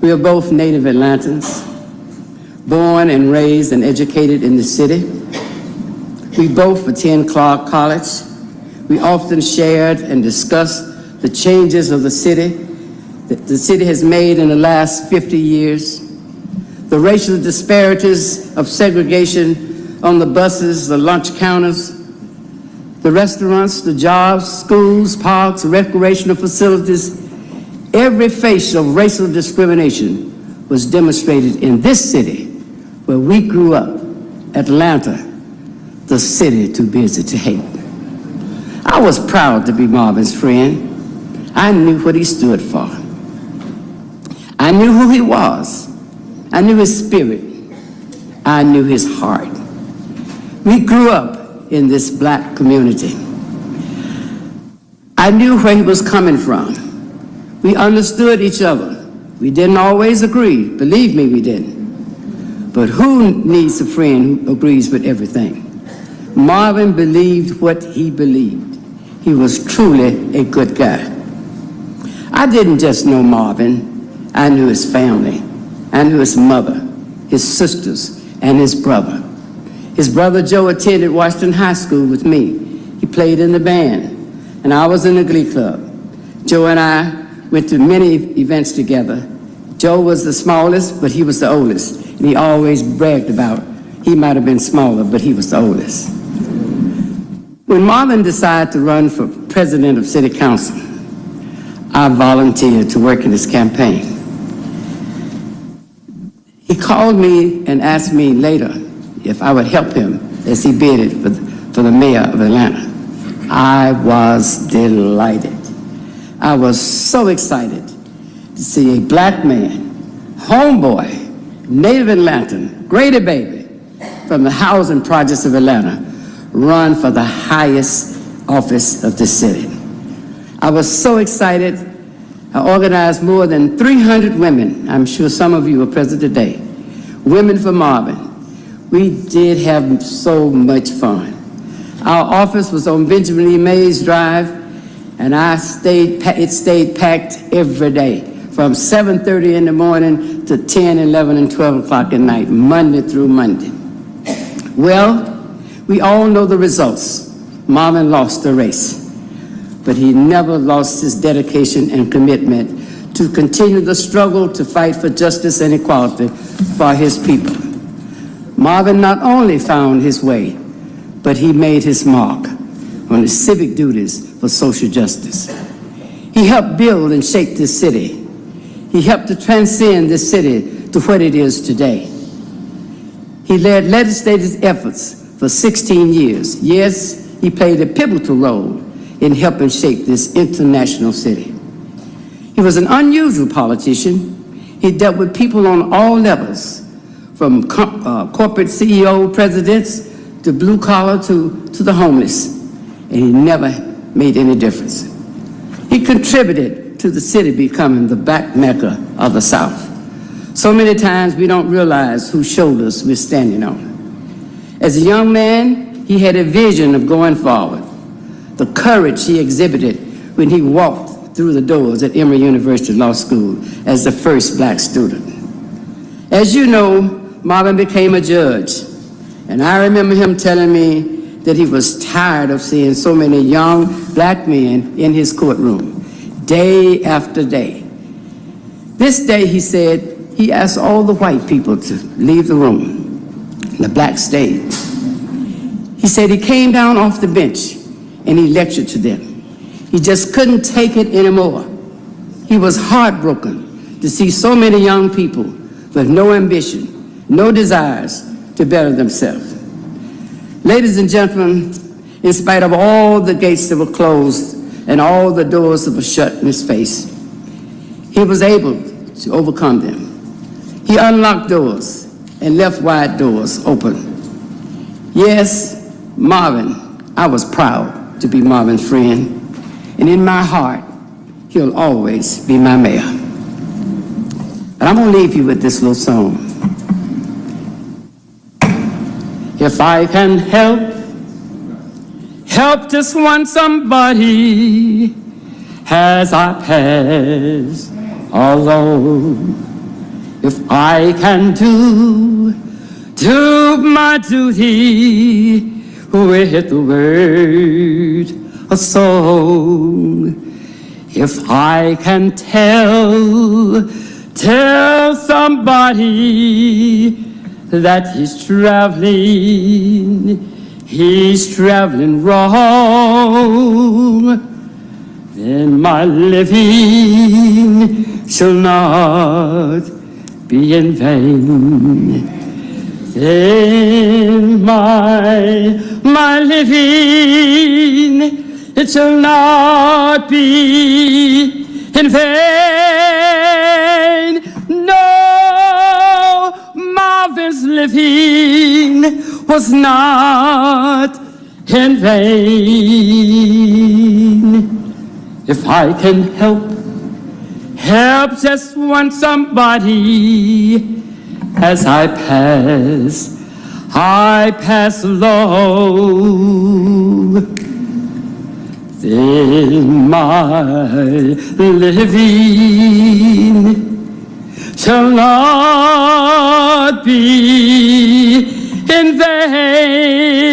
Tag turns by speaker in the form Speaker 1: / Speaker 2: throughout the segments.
Speaker 1: We are both native Atlantans, born and raised and educated in the city. We both attend Clark College. We often shared and discussed the changes of the city that the city has made in the last 50 years, the racial disparities of segregation on the buses, the lunch counters, the restaurants, the jobs, schools, parks, recreational facilities. Every face of racial discrimination was demonstrated in this city where we grew up, Atlanta, the city too busy to hate. I was proud to be Marvin's friend. I knew what he stood for. I knew who he was. I knew his spirit. I knew his heart. We grew up in this black community. I knew where he was coming from. We understood each other. We didn't always agree. Believe me, we didn't. But who needs a friend who agrees with everything? Marvin believed what he believed. He was truly a good guy. I didn't just know Marvin. I knew his family. I knew his mother, his sisters, and his brother. His brother Joe attended Washington High School with me. He played in the band, and I was in the glee club. Joe and I went to many events together. Joe was the smallest, but he was the oldest, and he always bragged about he might have been smaller, but he was the oldest. When Marvin decided to run for president of City Council, I volunteered to work in his campaign. He called me and asked me later if I would help him as he bidded for the mayor of Atlanta. I was delighted. I was so excited to see a black man, homeboy, native Atlantan, Grady baby, from the housing projects of Atlanta, run for the highest office of the city. I was so excited. I organized more than 300 women. I'm sure some of you are present today. Women for Marvin. We did have so much fun. Our office was on Benjamin E. Mays Drive, and it stayed packed every day from 7:30 in the morning to 10, 11, and 12 o'clock at night, Monday through Monday. Well, we all know the results. Marvin lost the race. But he never lost his dedication and commitment to continue the struggle to fight for justice and equality for his people. Marvin not only found his way, but he made his mark on his civic duties for social justice. He helped build and shape this city. He helped to transcend this city to what it is today. He led legislative efforts for 16 years. Yes, he played a pivotal role in helping shape this international city. He was an unusual politician. He dealt with people on all levels, from corporate CEO presidents to blue collar to the homeless, and he never made any difference. He contributed to the city becoming the black Mecca of the South. So many times we don't realize whose shoulders we're standing on. As a young man, he had a vision of going forward. The courage he exhibited when he walked through the doors at Emory University Law School as the first black student. As you know, Marvin became a judge, and I remember him telling me that he was tired of seeing so many young black men in his courtroom, day after day. This day, he said, he asked all the white people to leave the room. The blacks stayed. He said he came down off the bench and he lectured to them. He just couldn't take it anymore. He was heartbroken to see so many young people with no ambition, no desires to better themselves. Ladies and gentlemen, in spite of all the gates that were closed and all the doors that were shut in his face, he was able to overcome them. He unlocked doors and left wide doors open. Yes, Marvin, I was proud to be Marvin's friend, and in my heart, he'll always be my mayor. But I'm gonna leave you with this little song. If I can help just one somebody as I pass along. if I can do my duty with the word of song. If I can tell somebody that he's traveling wrong, then my living shall not be in vain. Then my living, it shall not be in vain. No, Marvin's living was not in vain. If I can help just one somebody as I pass along, then my living shall not be in vain.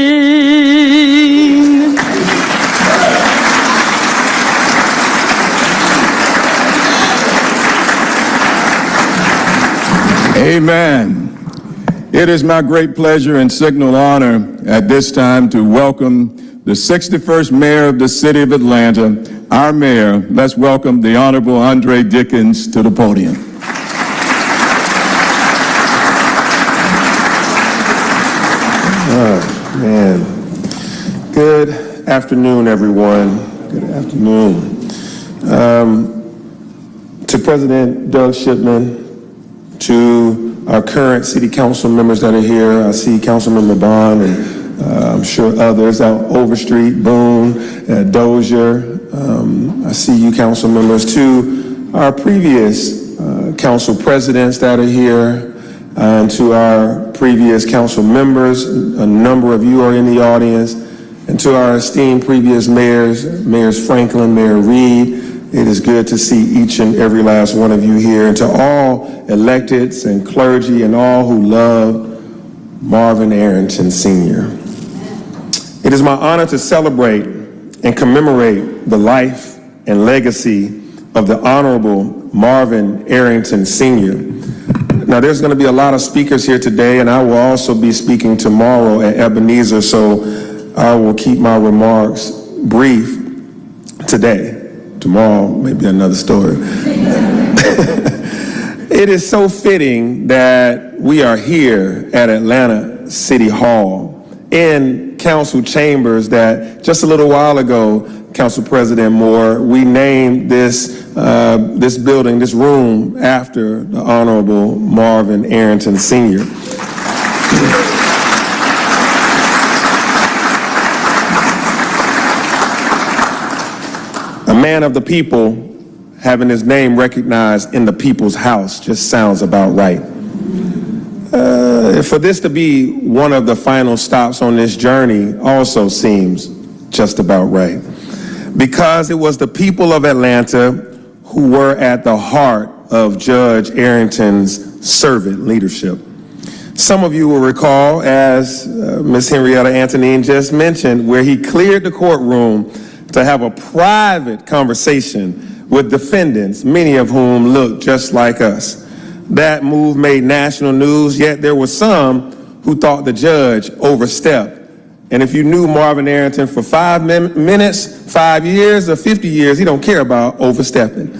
Speaker 2: Amen. It is my great pleasure and signal honor at this time to welcome the 61st Mayor of the City of Atlanta, our Mayor. Let's welcome the Honorable Andre Dickens to the podium.
Speaker 3: Man. Good afternoon, everyone. Good afternoon. To President Doug Shipman, to our current city council members that are here, I see Councilmember Bond and I'm sure others out Overstreet, Boone, Dozier. I see you council members. To our previous council presidents that are here, and to our previous council members, a number of you are in the audience, and to our esteemed previous Mayors Franklin, Mayor Reed. It is good to see each and every last one of you here, and to all electeds and clergy and all who love Marvin Arrington Sr. It is my honor to celebrate and commemorate the life and legacy of the Honorable Marvin Arrington Sr. Now, there's going to be a lot of speakers here today, and I will also be speaking tomorrow at Ebenezer, so I will keep my remarks brief today. Tomorrow may be another story. It is so fitting that we are here at Atlanta City Hall in council chambers that just a little while ago, Council President Moore, we named this building, this room, after the Honorable Marvin Arrington Sr. A man of the people, having his name recognized in the people's house, just sounds about right. For this to be one of the final stops on this journey also seems just about right. Because it was the people of Atlanta who were at the heart of Judge Arrington's servant leadership. Some of you will recall, as Ms. Henrietta Antonine just mentioned, where he cleared the courtroom to have a private conversation with defendants, many of whom looked just like us. That move made national news, yet there were some who thought the judge overstepped. And if you knew Marvin Arrington for 5 minutes, 5 years, or 50 years, he don't care about overstepping.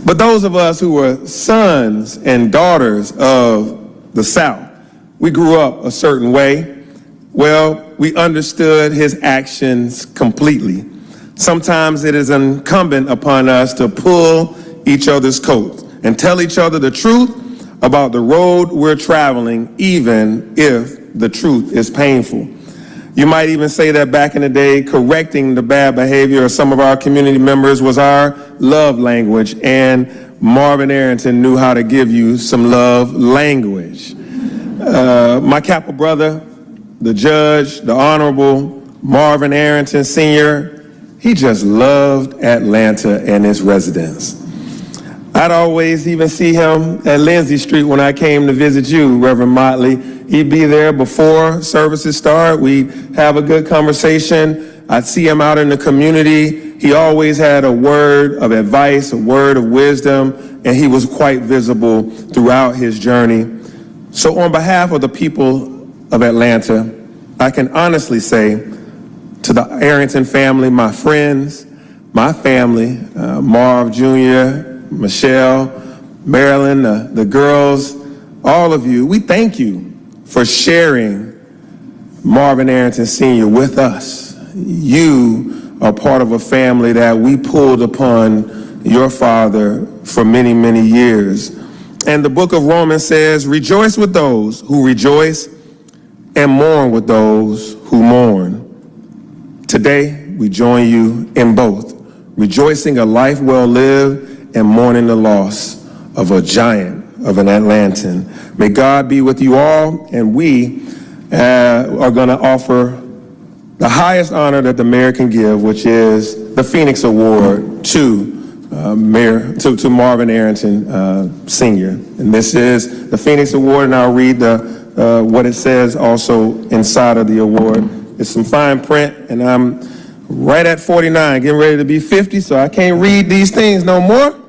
Speaker 3: But those of us who were sons and daughters of the South, we grew up a certain way. Well, we understood his actions completely. Sometimes it is incumbent upon us to pull each other's coats and tell each other the truth about the road we're traveling, even if the truth is painful. You might even say that back in the day, correcting the bad behavior of some of our community members was our love language, and Marvin Arrington knew how to give you some love language. My Kappa brother, the judge, the Honorable Marvin Arrington Sr., he just loved Atlanta and its residents. I I'd always even see him at Lindsay Street when I came to visit you, Reverend Motley. He'd be there before services start. We'd have a good conversation. I'd see him out in the community. He always had a word of advice, a word of wisdom, and he was quite visible throughout his journey. So on behalf of the people of Atlanta, I can honestly say to the Arrington family, my friends, my family, Marv Jr., Michelle, Marilyn, the girls, all of you, we thank you for sharing Marvin Arrington Sr. with us. You are part of a family that we pulled upon your father for many, many years. And the book of Romans says, rejoice with those who rejoice and mourn with those who mourn. Today, we join you in both, rejoicing a life well lived and mourning the loss of a giant of an Atlantan. May God be with you all, and we are going to offer the highest honor that the mayor can give, which is the Phoenix Award to Marvin Arrington Sr. And this is the Phoenix Award, and I'll read what it says also inside of the award. It's some fine print, and I'm right at 49, getting ready to be 50, so I can't read these things no more.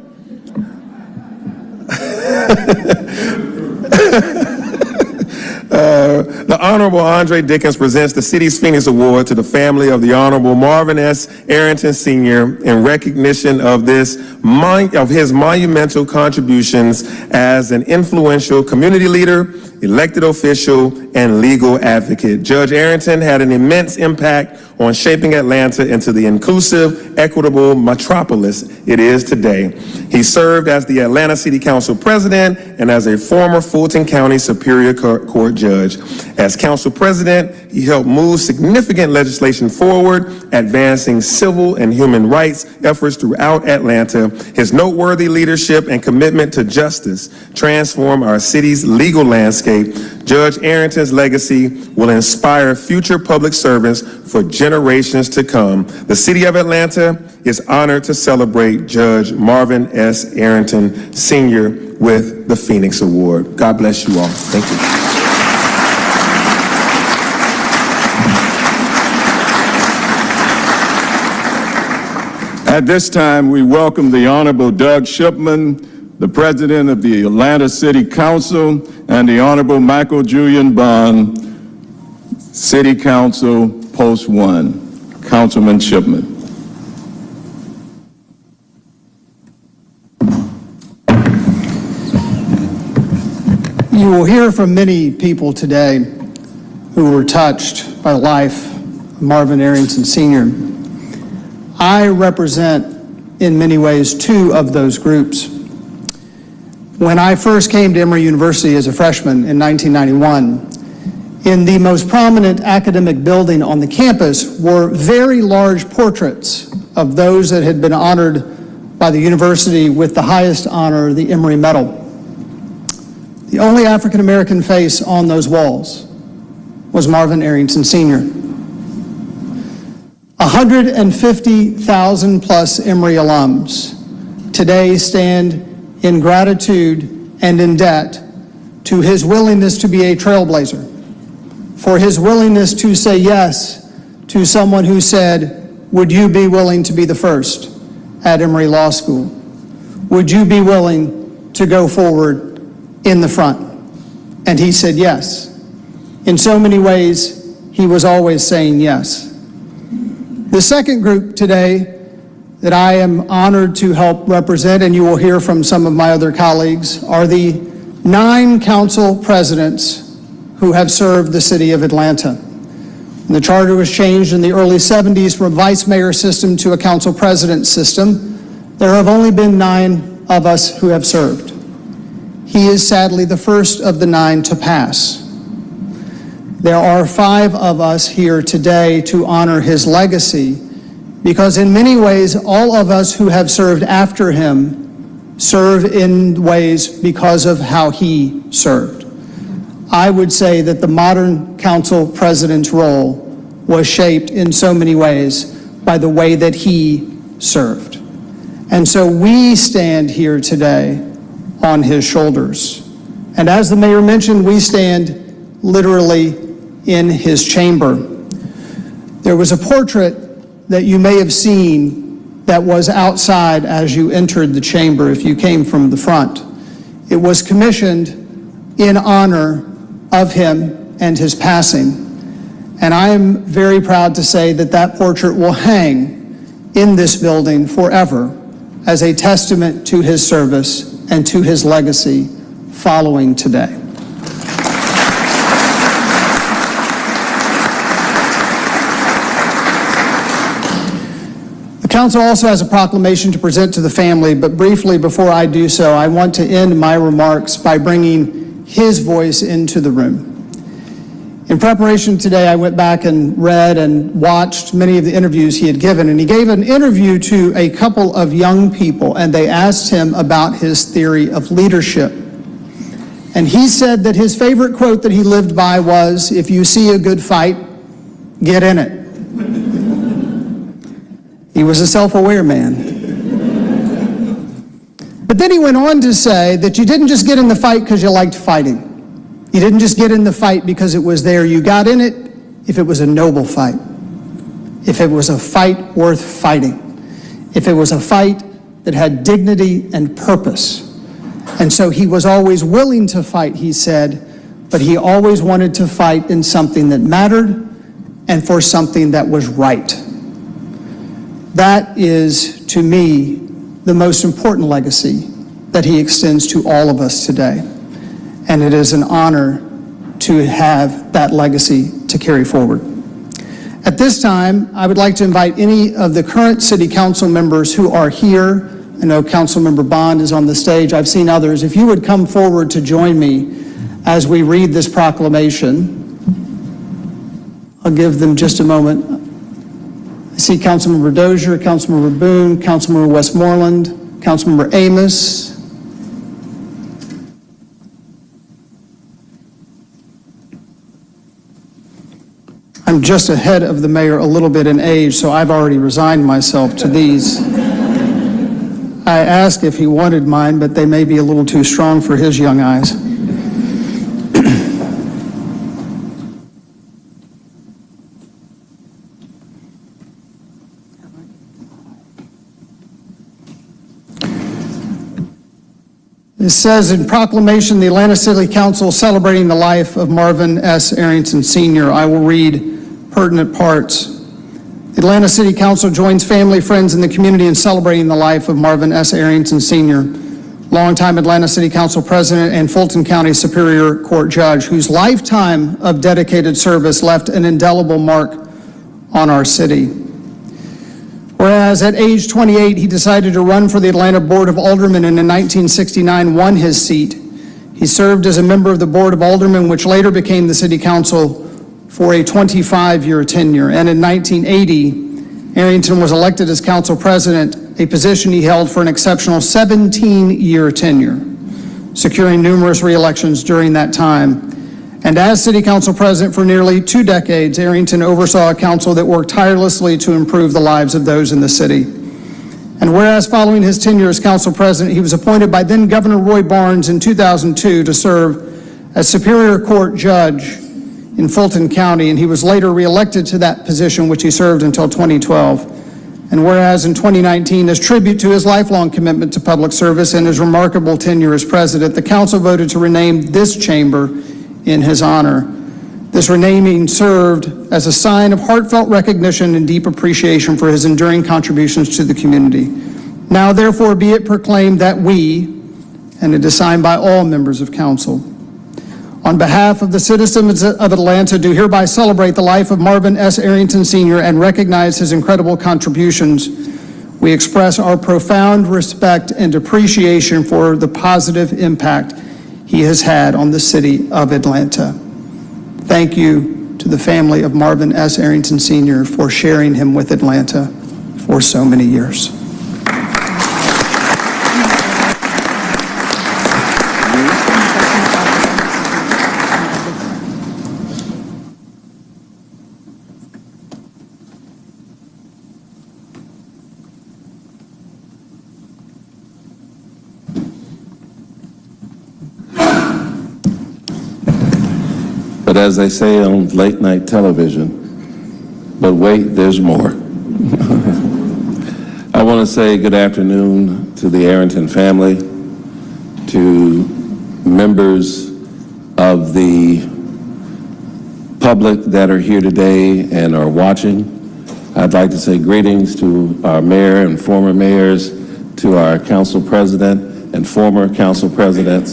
Speaker 3: The Honorable Andre Dickens presents the city's Phoenix Award to the family of the Honorable Marvin S. Arrington Sr. in recognition of his monumental contributions as an influential community leader, elected official, and legal advocate. Judge Arrington had an immense impact on shaping Atlanta into the inclusive, equitable metropolis it is today. He served as the Atlanta City Council president and as a former Fulton County Superior Court judge. As council president, he helped move significant legislation forward, advancing civil and human rights efforts throughout Atlanta. His noteworthy leadership and commitment to justice transformed our city's legal landscape. Judge Arrington's legacy will inspire future public servants for generations to come. The city of Atlanta is honored to celebrate Judge Marvin S. Arrington Sr. with the Phoenix Award. God bless you all. Thank you.
Speaker 2: At this time, we welcome the Honorable Doug Shipman, the President of the Atlanta City Council, and the Honorable Michael Julian Bond, City Council, Post 1. Councilman Shipman.
Speaker 4: You will hear from many people today who were touched by the life of Marvin Arrington Sr. I represent, in many ways, two of those groups. When I first came to Emory University as a freshman in 1991, in the most prominent academic building on the campus were very large portraits of those that had been honored by the university with the highest honor, the Emory Medal. The only African-American face on those walls was Marvin Arrington Sr. 150,000 plus Emory alums today stand in gratitude and in debt to his willingness to be a trailblazer, for his willingness to say yes to someone who said, would you be willing to be the first at Emory Law School? Would you be willing to go forward in the front? And he said yes. In so many ways, he was always saying yes. The second group today that I am honored to help represent, and you will hear from some of my other colleagues, are the 9 council presidents who have served the city of Atlanta. The charter was changed in the early 70s from a vice mayor system to a council president system. There have only been 9 of us who have served. He is sadly the first of the 9 to pass. There are 5 of us here today to honor his legacy, because in many ways, all of us who have served after him serve in ways because of how he served. I would say that the modern council president's role was shaped in so many ways by the way that he served. And so we stand here today on his shoulders. And as the mayor mentioned, we stand literally in his chamber. There was a portrait that you may have seen that was outside as you entered the chamber if you came from the front. It was commissioned in honor of him and his passing. And I am very proud to say that that portrait will hang in this building forever as a testament to his service and to his legacy following today. The council also has a proclamation to present to the family, but briefly before I do so, I want to end my remarks by bringing his voice into the room. In preparation today, I went back and read and watched many of the interviews he had given, and he gave an interview to a couple of young people, and they asked him about his theory of leadership. And he said that his favorite quote that he lived by was, "If you see a good fight, get in it." He was a self-aware man. But then he went on to say that you didn't just get in the fight because you liked fighting. You didn't just get in the fight because it was there. You got in it if it was a noble fight, if it was a fight worth fighting, if it was a fight that had dignity and purpose. And so he was always willing to fight, he said, but he always wanted to fight in something that mattered and for something that was right. That is, to me, the most important legacy that he extends to all of us today. And it is an honor to have that legacy to carry forward. At this time, I would like to invite any of the current city council members who are here. I know Councilmember Bond is on the stage. I've seen others. If you would come forward to join me as we read this proclamation. I'll give them just a moment. I see Councilmember Dozier, Councilmember Boone, Councilmember Westmoreland, Councilmember Amos. I'm just ahead of the mayor a little bit in age, so I've already resigned myself to these. I asked if he wanted mine, but they may be a little too strong for his young eyes. It says in proclamation, the Atlanta City Council celebrating the life of Marvin S. Arrington Sr. I will read pertinent parts. The Atlanta City Council joins family, friends, and the community in celebrating the life of Marvin S. Arrington Sr., longtime Atlanta City Council President and Fulton County Superior Court Judge, whose lifetime of dedicated service left an indelible mark on our city. Whereas at age 28, he decided to run for the Atlanta Board of Aldermen and in 1969 won his seat. He served as a member of the Board of Aldermen, which later became the City Council for a 25-year tenure. And in 1980, Arrington was elected as council president, a position he held for an exceptional 17-year tenure, securing numerous re-elections during that time. And as city council president for nearly 2 decades, Arrington oversaw a council that worked tirelessly to improve the lives of those in the city. And whereas following his tenure as council president, he was appointed by then Governor Roy Barnes in 2002 to serve as Superior Court Judge in Fulton County, and he was later re-elected to that position, which he served until 2012. And whereas in 2019, as tribute to his lifelong commitment to public service and his remarkable tenure as president, the council voted to rename this chamber in his honor. This renaming served as a sign of heartfelt recognition and deep appreciation for his enduring contributions to the community. Now, therefore, be it proclaimed that we, and it is signed by all members of council, on behalf of the citizens of Atlanta, do hereby celebrate the life of Marvin S. Arrington Sr. and recognize his incredible contributions. We express our profound respect and appreciation for the positive impact he has had on the city of Atlanta. Thank you to the family of Marvin S. Arrington Sr. for sharing him with Atlanta for so many years.
Speaker 5: But as they say on late night television, but wait, there's more. I want to say good afternoon to the Arrington family, to members of the public that are here today and are watching. I'd like to say greetings to our mayor and former mayors, to our council president and former council presidents,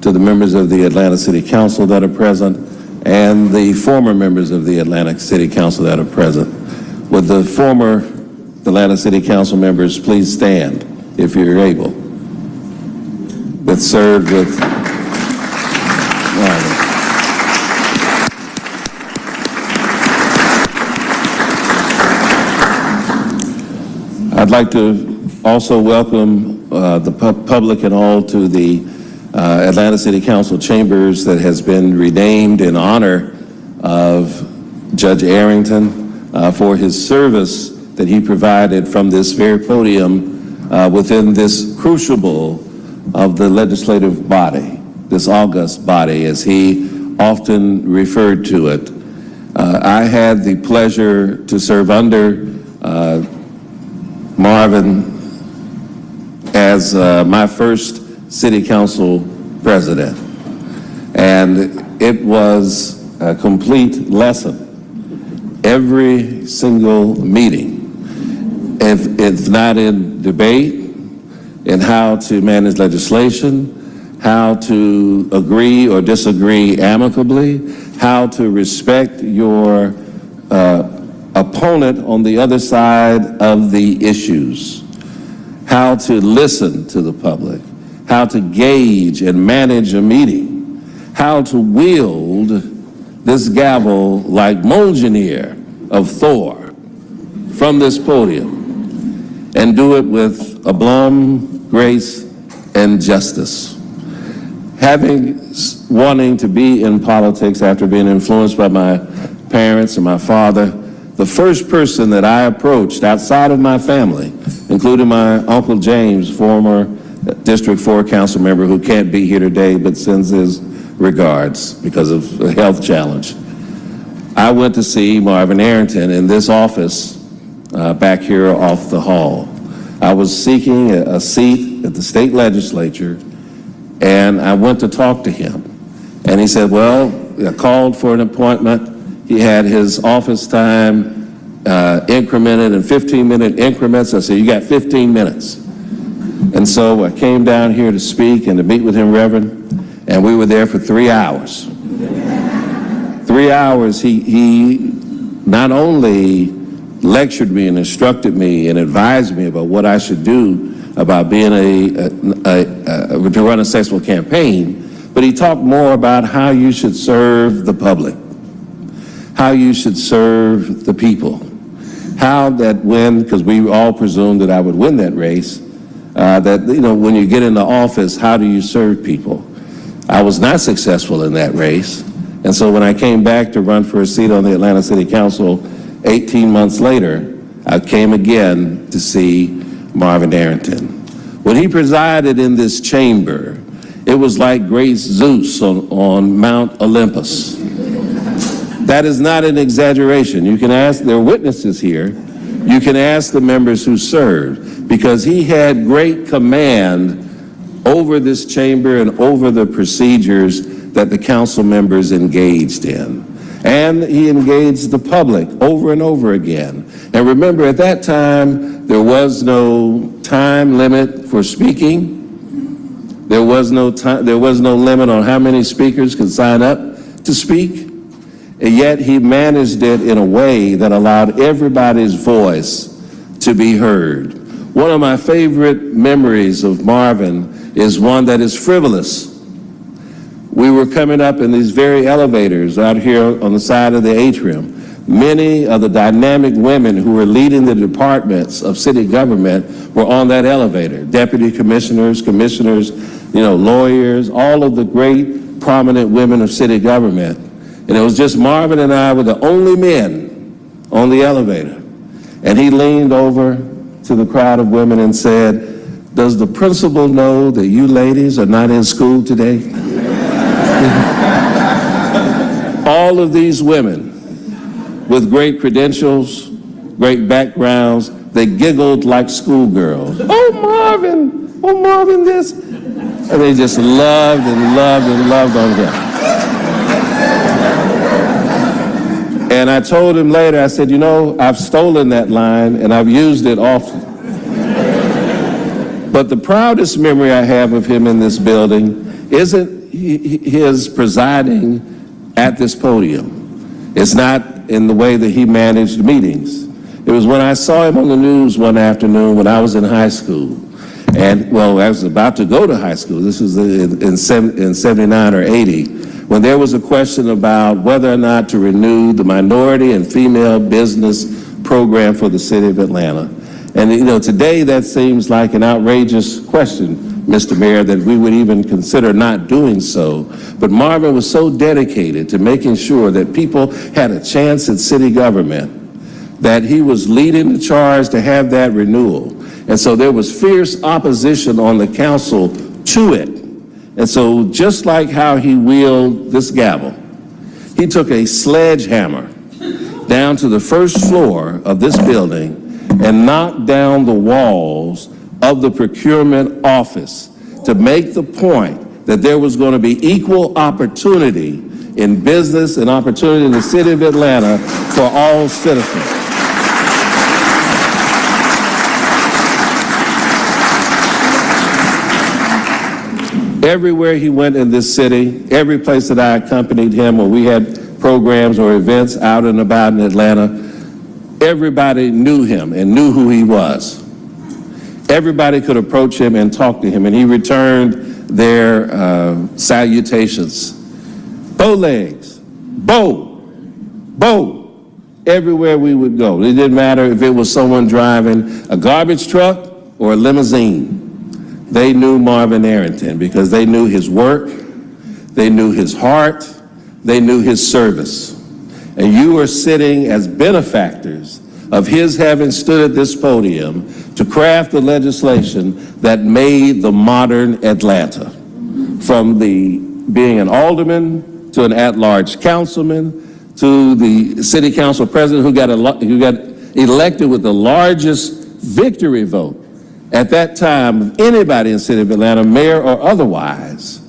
Speaker 5: to the members of the Atlanta City Council that are present, and the former members of the Atlanta City Council that are present. Would the former Atlanta City Council members please stand if you're able, that served with Marvin. I'd like to also welcome the public and all to the Atlanta City Council chambers that has been renamed in honor of Judge Arrington for his service that he provided from this very podium within this crucible of the legislative body, this august body, as he often referred to it. I had the pleasure to serve under Marvin as my first city council president, and it was a complete lesson. Every single meeting, if not in debate, in how to manage legislation, how to agree or disagree amicably, how to respect your opponent on the other side of the issues, how to listen to the public, how to gauge and manage a meeting, how to wield this gavel like Mjolnir of Thor from this podium, and do it with aplomb, grace, and justice. Wanting to be in politics after being influenced by my parents and my father, the first person that I approached outside of my family, including my Uncle James, former District 4 council member who can't be here today but sends his regards because of a health challenge. I went to see Marvin Arrington in this office back here off the hall. I was seeking a seat at the state legislature, and I went to talk to him. And he said, well, I called for an appointment. He had his office time incremented in 15-minute increments. I said, you got 15 minutes. And so I came down here to speak and to meet with him, Reverend, and we were there for 3 hours. 3 hours, he not only lectured me and instructed me and advised me about what I should do about being to run a successful campaign, but he talked more about how you should serve the public, how you should serve the people, how that because we all presumed that I would win that race, that, when you get into office, how do you serve people? I was not successful in that race. And so when I came back to run for a seat on the Atlanta City Council 18 months later, I came again to see Marvin Arrington. When he presided in this chamber, it was like great Zeus on Mount Olympus. That is not an exaggeration. You can ask, there are witnesses here, you can ask the members who served, because he had great command over this chamber and over the procedures that the council members engaged in. And he engaged the public over and over again. And remember, at that time, there was no time limit for speaking. There was no limit on how many speakers could sign up to speak. And yet he managed it in a way that allowed everybody's voice to be heard. One of my favorite memories of Marvin is one that is frivolous. We were coming up in these very elevators out here on the side of the atrium. Many of the dynamic women who were leading the departments of city government were on that elevator. Deputy commissioners, lawyers, all of the great prominent women of city government. And it was just Marvin and I were the only men on the elevator. And he leaned over to the crowd of women and said, "Does the principal know that you ladies are not in school today?" all of these women with great credentials, great backgrounds, they giggled like schoolgirls. Oh, Marvin this. And they just loved and loved and loved on him. And I told him later, I said, you know, I've stolen that line and I've used it often. But the proudest memory I have of him in this building isn't his presiding at this podium. It's not in the way that he managed meetings. It was when I saw him on the news one afternoon when I was in high school. And, well, I was about to go to high school. This was in 79 or 80, when there was a question about whether or not to renew the minority and female business program for the city of Atlanta. And, you know, today that seems like an outrageous question, Mr. Mayor, that we would even consider not doing so. But Marvin was so dedicated to making sure that people had a chance at city government that he was leading the charge to have that renewal. And so there was fierce opposition on the council to it. And so just like how he wielded this gavel, he took a sledgehammer down to the first floor of this building and knocked down the walls of the procurement office to make the point that there was going to be equal opportunity in business and opportunity in the city of Atlanta for all citizens. Everywhere he went in this city, every place that I accompanied him or we had programs or events out and about in Atlanta, everybody knew him and knew who he was. Everybody could approach him and talk to him, and he returned their salutations. Bow legs, bow, everywhere we would go. It didn't matter if it was someone driving a garbage truck or a limousine. They knew Marvin Arrington because they knew his work, they knew his heart, they knew his service. And you are sitting as benefactors of his having stood at this podium to craft the legislation that made the modern Atlanta. From being an alderman to an at-large councilman to the city council president who got elected with the largest victory vote at that time of anybody in the city of Atlanta, mayor or otherwise,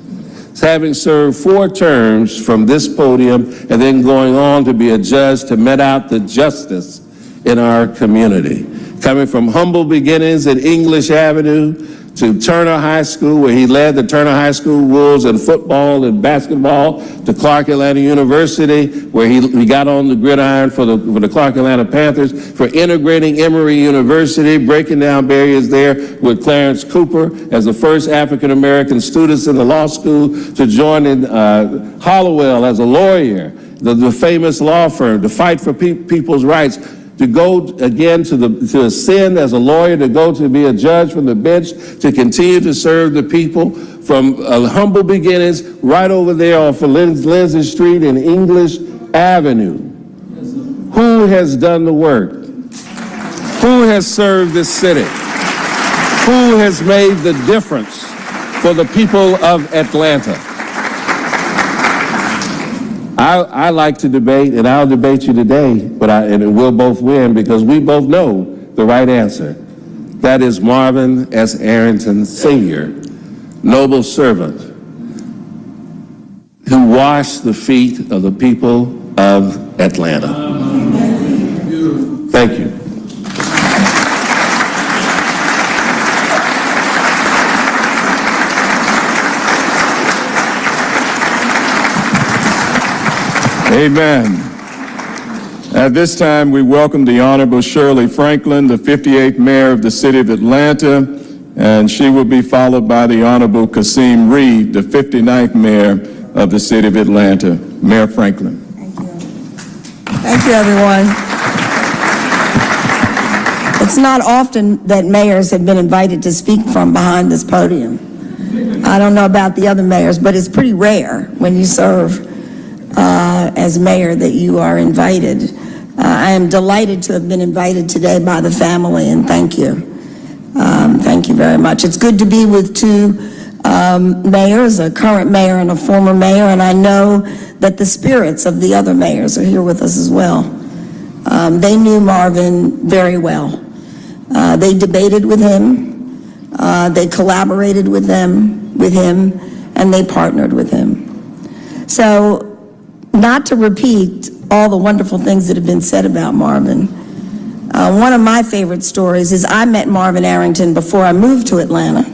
Speaker 5: having served 4 terms from this podium and then going on to be a judge to met out the justice in our community. Coming from humble beginnings at English Avenue to Turner High School, where he led the Turner High School Wolves in football and basketball, to Clark Atlanta University, where he got on the gridiron for the Clark Atlanta Panthers, for integrating Emory University, breaking down barriers there with Clarence Cooper as the first African-American students in the law school, to joining Hollowell as a lawyer, the famous law firm, to fight for people's rights, to go again to ascend as a lawyer, to go to be a judge from the bench, to continue to serve the people from humble beginnings right over there off of Lindsay Street and English Avenue. Who has done the work? Who has served this city? Who has made the difference for the people of Atlanta? I like to debate, and I'll debate you today, and we'll both win because we both know the right answer. That is Marvin S. Arrington Sr., noble servant, who washed the feet of the people of Atlanta. Thank you.
Speaker 2: Amen. At this time, we welcome the Honorable Shirley Franklin, the 58th Mayor of the City of Atlanta, and she will be followed by the Honorable Kasim Reed, the 59th Mayor of the City of Atlanta. Mayor Franklin.
Speaker 6: Thank you. Thank you, everyone. It's not often that mayors have been invited to speak from behind this podium. I don't know about the other mayors, but it's pretty rare when you serve as mayor that you are invited. I am delighted to have been invited today by the family, and thank you. Thank you very much. It's good to be with 2 mayors, a current mayor and a former mayor, and I know that the spirits of the other mayors are here with us as well. They knew Marvin very well. They debated with him, they collaborated with him, and they partnered with him. So, not to repeat all the wonderful things that have been said about Marvin, one of my favorite stories is I met Marvin Arrington before I moved to Atlanta.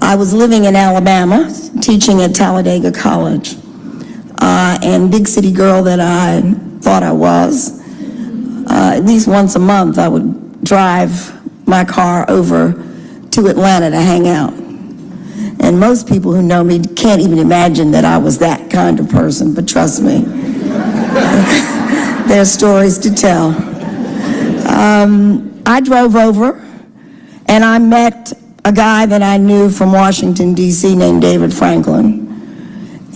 Speaker 6: I was living in Alabama, teaching at Talladega College, and big city girl that I thought I was, at least once a month I would drive my car over to Atlanta to hang out. And most people who know me can't even imagine that I was that kind of person, but trust me, there's stories to tell. I drove over and I met a guy that I knew from Washington, D.C. named David Franklin.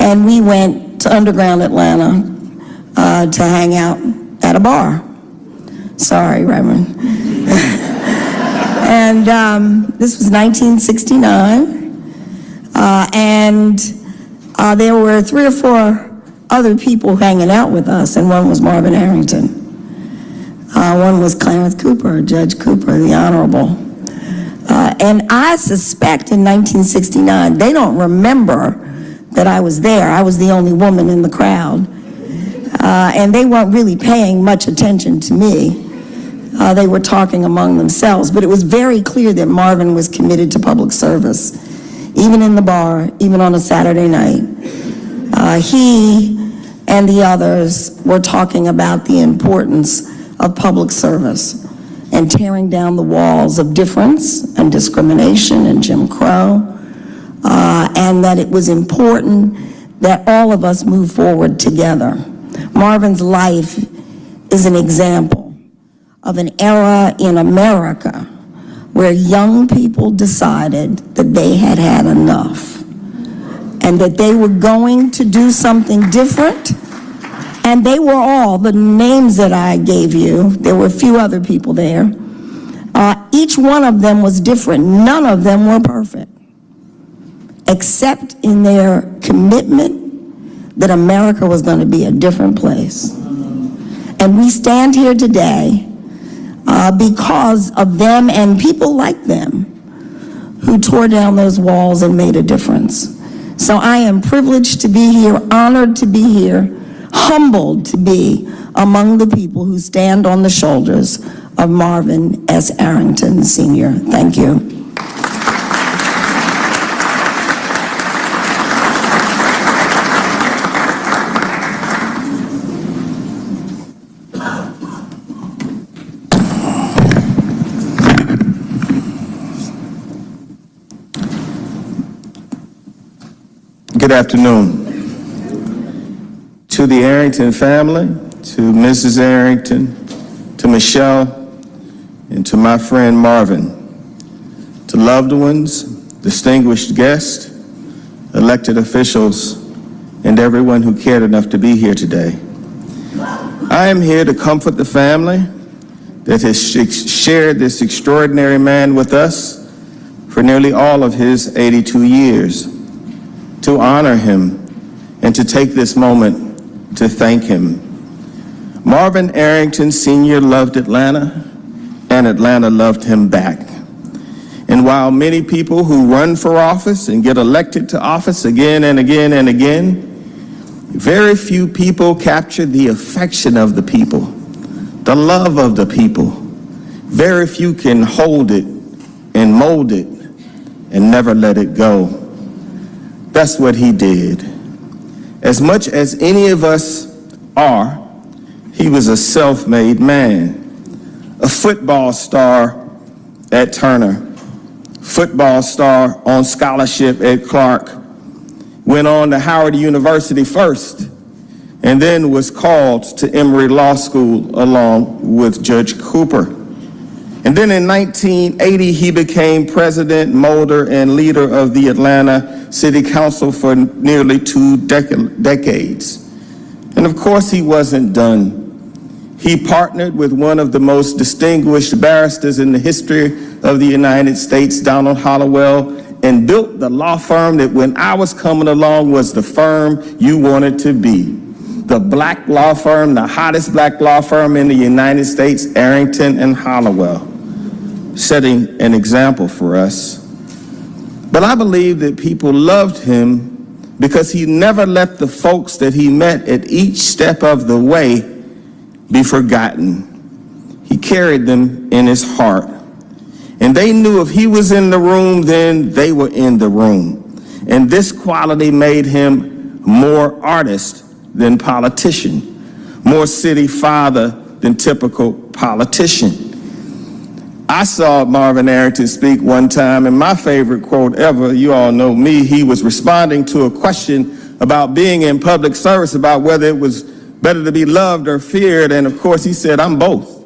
Speaker 6: And we went to underground Atlanta to hang out at a bar. Sorry, Reverend. And this was 1969. And there were 3 or 4 other people hanging out with us, and one was Marvin Arrington. One was Clarence Cooper, Judge Cooper, the Honorable. And I suspect in 1969, they don't remember that I was there. I was the only woman in the crowd. And they weren't really paying much attention to me. They were talking among themselves, but it was very clear that Marvin was committed to public service, even in the bar, even on a Saturday night. He and the others were talking about the importance of public service and tearing down the walls of difference and discrimination and Jim Crow, and that it was important that all of us move forward together. Marvin's life is an example of an era in America where young people decided that they had had enough and that they were going to do something different. And they were all, the names that I gave you, there were a few other people there, each one of them was different. None of them were perfect, except in their commitment that America was going to be a different place. And we stand here today because of them and people like them who tore down those walls and made a difference. So I am privileged to be here, honored to be here, humbled to be among the people who stand on the shoulders of Marvin S. Arrington Sr. Thank you.
Speaker 3: Good afternoon. To the Arrington family, to Mrs. Arrington, to Michelle, and to my friend Marvin, to loved ones, distinguished guests, elected officials, and everyone who cared enough to be here today. I am here to comfort the family that has shared this extraordinary man with us for nearly all of his 82 years, to honor him, and to take this moment to thank him. Marvin Arrington Sr. loved Atlanta, and Atlanta loved him back. And while many people who run for office and get elected to office again and again and again, very few people capture the affection of the people, the love of the people. Very few can hold it and mold it and never let it go. That's what he did. As much as any of us are, he was a self-made man. A football star at Turner, football star on scholarship at Clark, went on to Howard University first, and then was called to Emory Law School along with Judge Cooper. And then in 1980, he became president, molder, and leader of the Atlanta City Council for nearly 2 decades. And of course, he wasn't done. He partnered with one of the most distinguished barristers in the history of the United States, Donald Hollowell, and built the law firm that when I was coming along was the firm you wanted to be. The black law firm, the hottest black law firm in the United States, Arrington and Hollowell, setting an example for us. But I believe that people loved him because he never let the folks that he met at each step of the way be forgotten. He carried them in his heart. And they knew if he was in the room, then they were in the room. And this quality made him more artist than politician, more city father than typical politician. I saw Marvin Arrington speak one time, and my favorite quote ever, you all know me, he was responding to a question about being in public service, about whether it was better to be loved or feared, and of course he said, I'm both.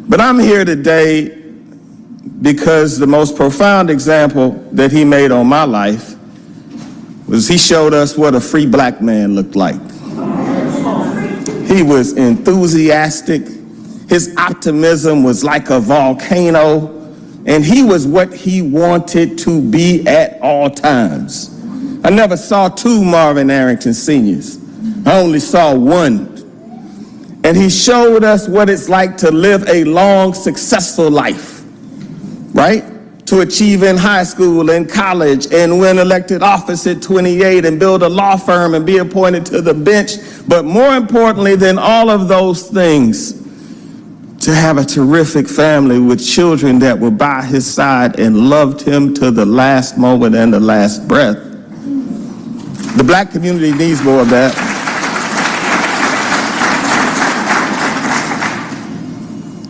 Speaker 3: But I'm here today because the most profound example that he made on my life was he showed us what a free black man looked like. He was enthusiastic. His optimism was like a volcano, and he was what he wanted to be at all times. I never saw two Marvin Arrington Seniors. I only saw one. And he showed us what it's like to live a long, successful life, right? To achieve in high school and college and win elected office at 28 and build a law firm and be appointed to the bench. But more importantly than all of those things, to have a terrific family with children that were by his side and loved him to the last moment and the last breath. The black community needs more of that.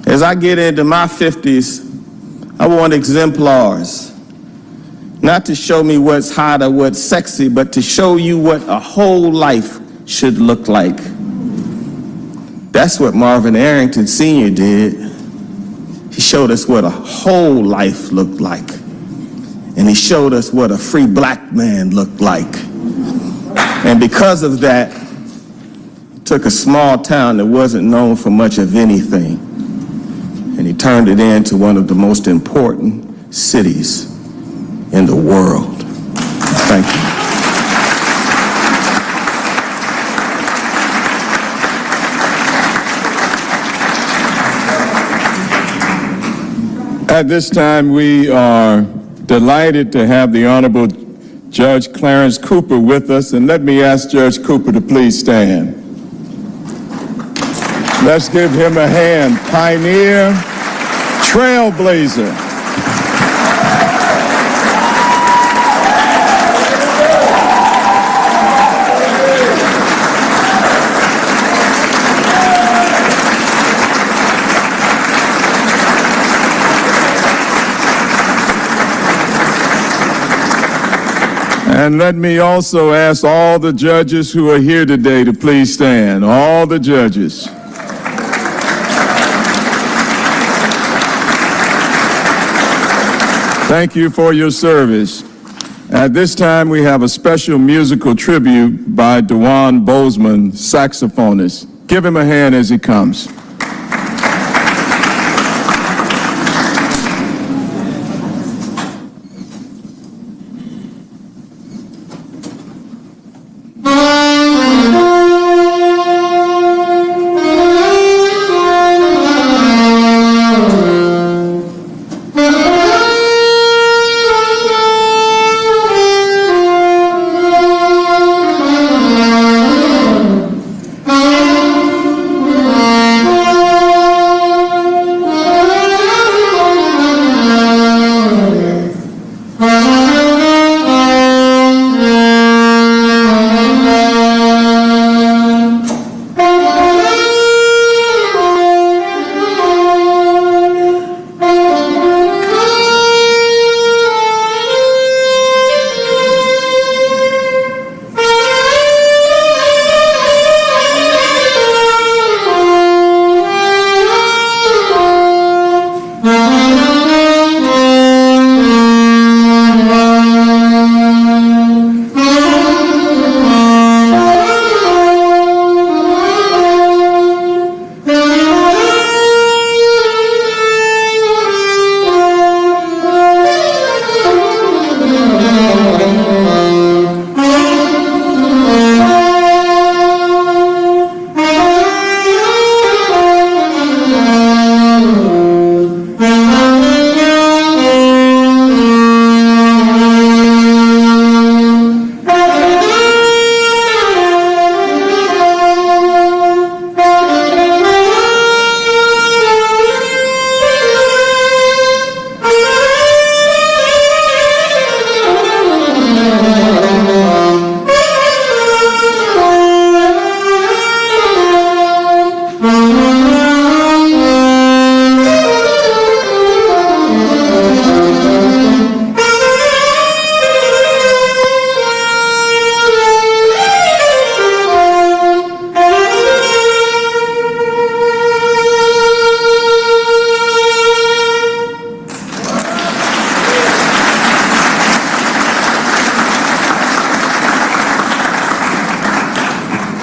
Speaker 3: As I get into my 50s, I want exemplars, not to show me what's hot or what's sexy, but to show you what a whole life should look like. That's what Marvin Arrington Sr. did. He showed us what a whole life looked like. And he showed us what a free black man looked like. And because of that, he took a small town that wasn't known for much of anything, and he turned it into one of the most important cities in the world. Thank you.
Speaker 2: At this time, we are delighted to have the Honorable Judge Clarence Cooper with us, and let me ask Judge Cooper to please stand. Let's give him a hand. Pioneer, trailblazer. And let me also ask all the judges who are here today to please stand. All the judges. Thank you for your service. At this time, we have a special musical tribute by Dewan Bozeman, saxophonist. Give him a hand as he comes.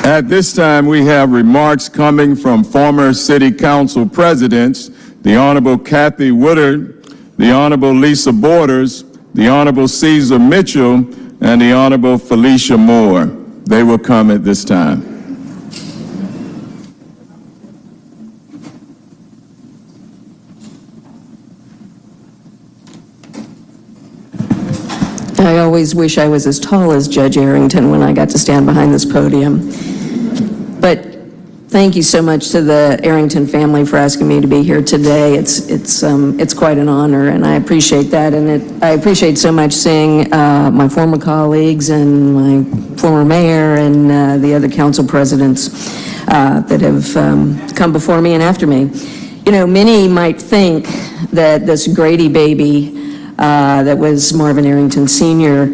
Speaker 2: At this time, we have remarks coming from former City Council presidents, the Honorable Kathy Woodard, the Honorable Lisa Borders, the Honorable Caesar Mitchell, and the Honorable Felicia Moore. They will come at this time.
Speaker 7: I always wish I was as tall as Judge Arrington when I got to stand behind this podium. But thank you so much to the Arrington family for asking me to be here today. It's quite an honor, and I appreciate that. And I appreciate so much seeing my former colleagues and my former mayor and the other council presidents that have come before me and after me. You know, many might think that this Grady baby that was Marvin Arrington Sr.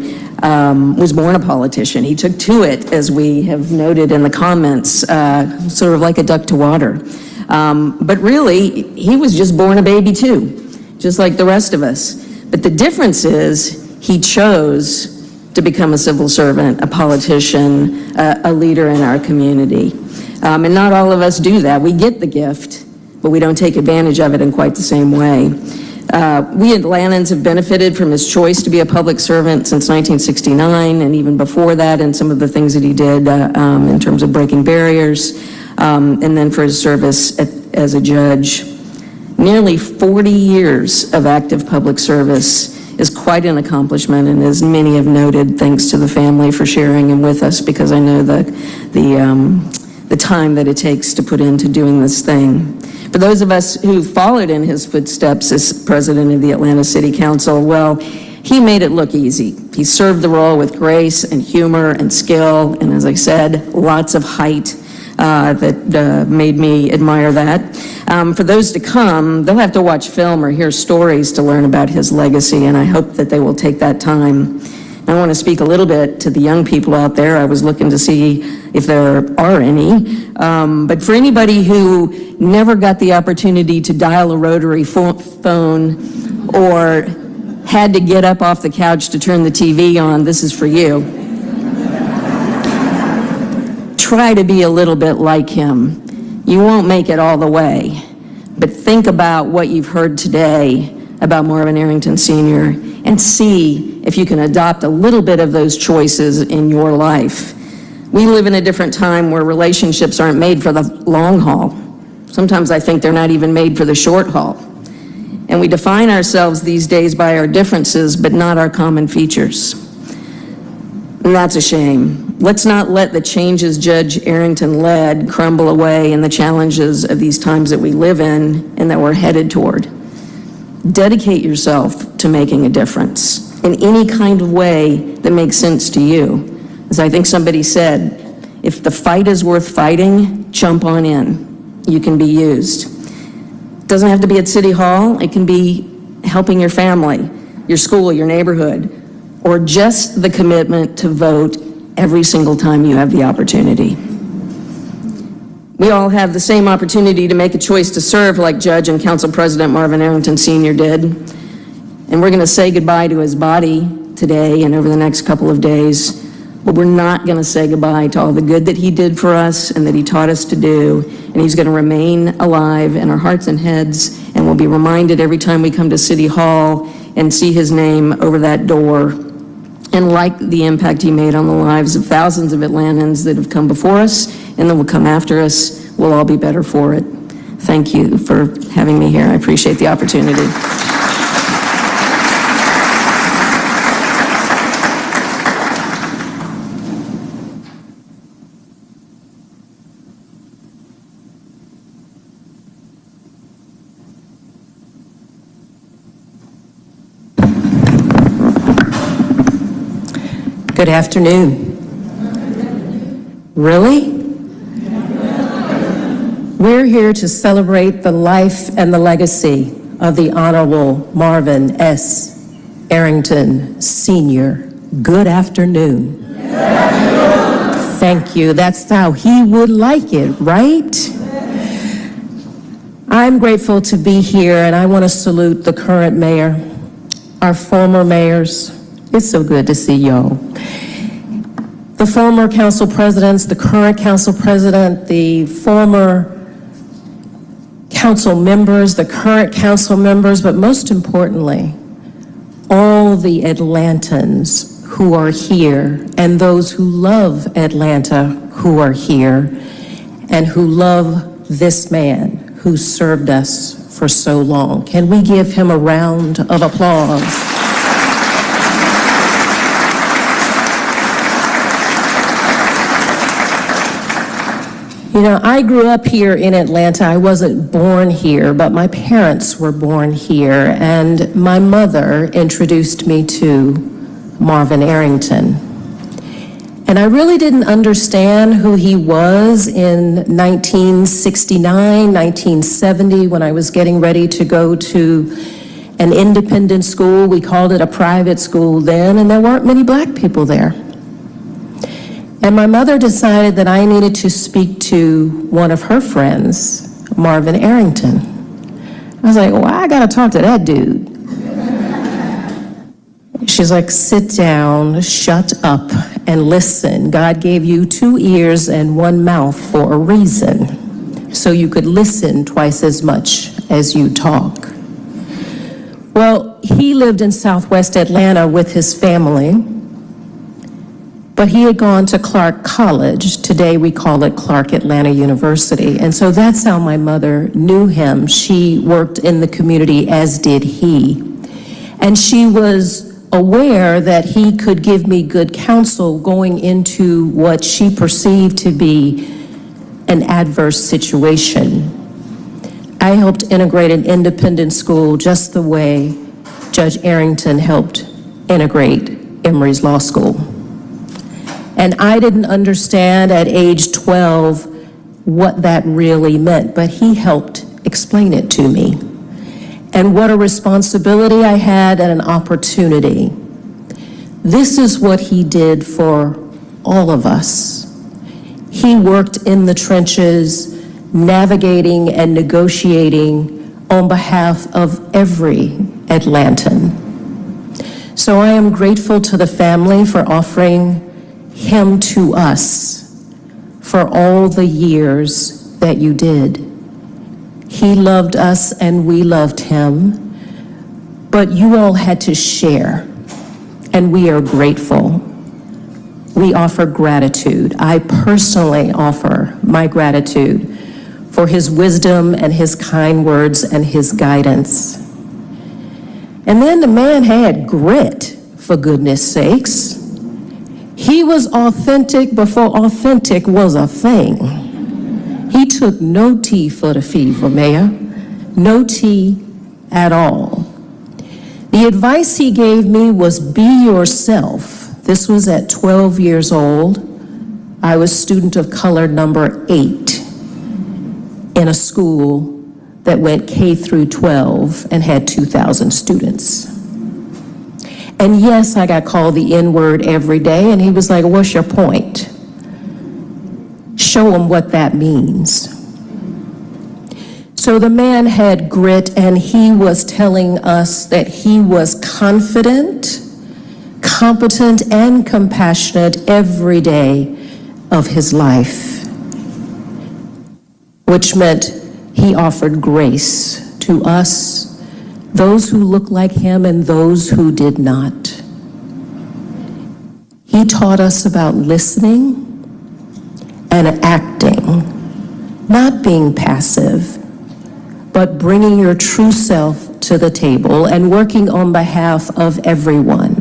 Speaker 7: Was born a politician. He took to it, as we have noted in the comments, sort of like a duck to water. But really, he was just born a baby too, just like the rest of us. But the difference is he chose to become a civil servant, a politician, a leader in our community. And not all of us do that. We get the gift, but we don't take advantage of it in quite the same way. We Atlantans have benefited from his choice to be a public servant since 1969, and even before that, and some of the things that he did in terms of breaking barriers, and then for his service as a judge. Nearly 40 years of active public service is quite an accomplishment, and as many have noted, thanks to the family for sharing him with us, because I know the time that it takes to put into doing this thing. For those of us who followed in his footsteps as president of the Atlanta City Council, well, he made it look easy. He served the role with grace and humor and skill, and as I said, lots of height that made me admire that. For those to come, they'll have to watch film or hear stories to learn about his legacy, and I hope that they will take that time. I want to speak a little bit to the young people out there. I was looking to see if there are any. But for anybody who never got the opportunity to dial a rotary phone or had to get up off the couch to turn the TV on, this is for you. Try to be a little bit like him. You won't make it all the way, but think about what you've heard today about Marvin Arrington Sr. and see if you can adopt a little bit of those choices in your life. We live in a different time where relationships aren't made for the long haul. Sometimes I think they're not even made for the short haul. And we define ourselves these days by our differences, but not our common features. And that's a shame. Let's not let the changes Judge Arrington led crumble away in the challenges of these times that we live in and that we're headed toward. Dedicate yourself to making a difference in any kind of way that makes sense to you. As I think somebody said, if the fight is worth fighting, jump on in. You can be used. It doesn't have to be at City Hall. It can be helping your family, your school, your neighborhood, or just the commitment to vote every single time you have the opportunity. We all have the same opportunity to make a choice to serve like Judge and Council President Marvin Arrington Sr. did. And we're going to say goodbye to his body today and over the next couple of days. But we're not going to say goodbye to all the good that he did for us and that he taught us to do. And he's going to remain alive in our hearts and heads. And we'll be reminded every time we come to City Hall and see his name over that door. And like the impact he made on the lives of thousands of Atlantans that have come before us and that will come after us, we'll all be better for it. Thank you for having me here. I appreciate the opportunity.
Speaker 8: Good afternoon. Really? We're here to celebrate the life and the legacy of the Honorable Marvin S. Arrington Sr. Good afternoon. Thank you. That's how he would like it, right? I'm grateful to be here, and I want to salute the current mayor, our former mayors. It's so good to see y'all. the former council presidents, the current council president, the former council members, the current council members, but most importantly, all the Atlantans who are here and those who love Atlanta who are here and who love this man who served us for so long. Can we give him a round of applause? You know, I grew up here in Atlanta. I wasn't born here, but my parents were born here, and my mother introduced me to Marvin Arrington. And I really didn't understand who he was in 1969, 1970, when I was getting ready to go to an independent school. We called it a private school then, and there weren't many black people there. And my mother decided that I needed to speak to one of her friends, Marvin Arrington. I was like, well, I gotta talk to that dude. She's like, sit down, shut up, and listen. God gave you 2 ears and 1 mouth for a reason, so you could listen twice as much as you talk. Well, he lived in Southwest Atlanta with his family, but he had gone to Clark College. Today we call it Clark Atlanta University. And so that's how my mother knew him. She worked in the community, as did he. And she was aware that he could give me good counsel going into what she perceived to be an adverse situation. I helped integrate an independent school just the way Judge Arrington helped integrate Emory's Law School. And I didn't understand at age 12 what that really meant, but he helped explain it to me. And what a responsibility I had and an opportunity. This is what he did for all of us. He worked in the trenches, navigating and negotiating on behalf of every Atlantan. So I am grateful to the family for offering him to us for all the years that you did. He loved us and we loved him, but you all had to share, and we are grateful. We offer gratitude. I personally offer my gratitude for his wisdom and his kind words and his guidance. And then the man had grit, for goodness sakes. He was authentic before authentic was a thing. He took no tea for the fever, Mayor. No tea at all. The advice he gave me was be yourself. This was at 12 years old. I was student of color number 8 in a school that went K through 12 and had 2,000 students. And yes, I got called the N-word every day, and he was like, what's your point? Show him what that means. So the man had grit, and he was telling us that he was confident, competent, and compassionate every day of his life, which meant he offered grace to us, those who look like him and those who did not. He taught us about listening and acting, not being passive, but bringing your true self to the table and working on behalf of everyone,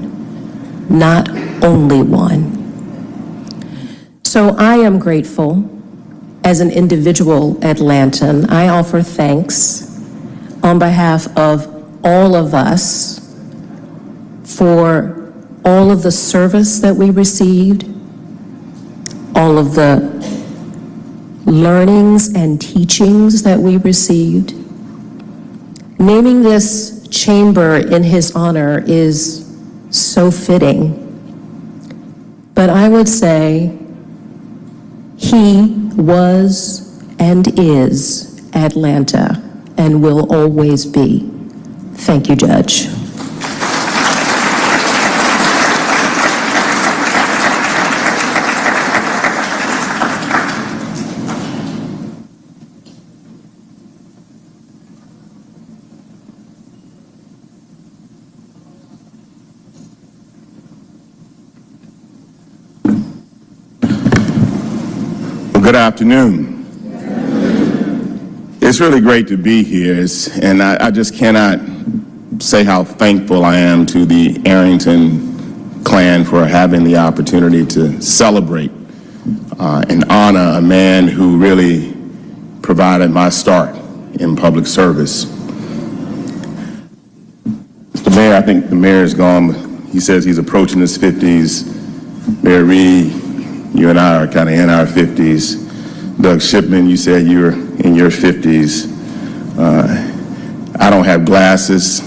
Speaker 8: not only one. So I am grateful as an individual Atlantan. I offer thanks on behalf of all of us for all of the service that we received, all of the learnings and teachings that we received. Naming this chamber in his honor is so fitting. But I would say he was and is Atlanta and will always be. Thank you, Judge.
Speaker 2: Good afternoon. It's really great to be here, and I just cannot say how thankful I am to the Arrington clan for having the opportunity to celebrate and honor a man who really provided my start in public service. Mr. Mayor, I think the mayor is gone, but he says he's approaching his 50s. Mayor Reed, you and I are kind of in our 50s. Doug Shipman, you said you're in your 50s. I don't have glasses.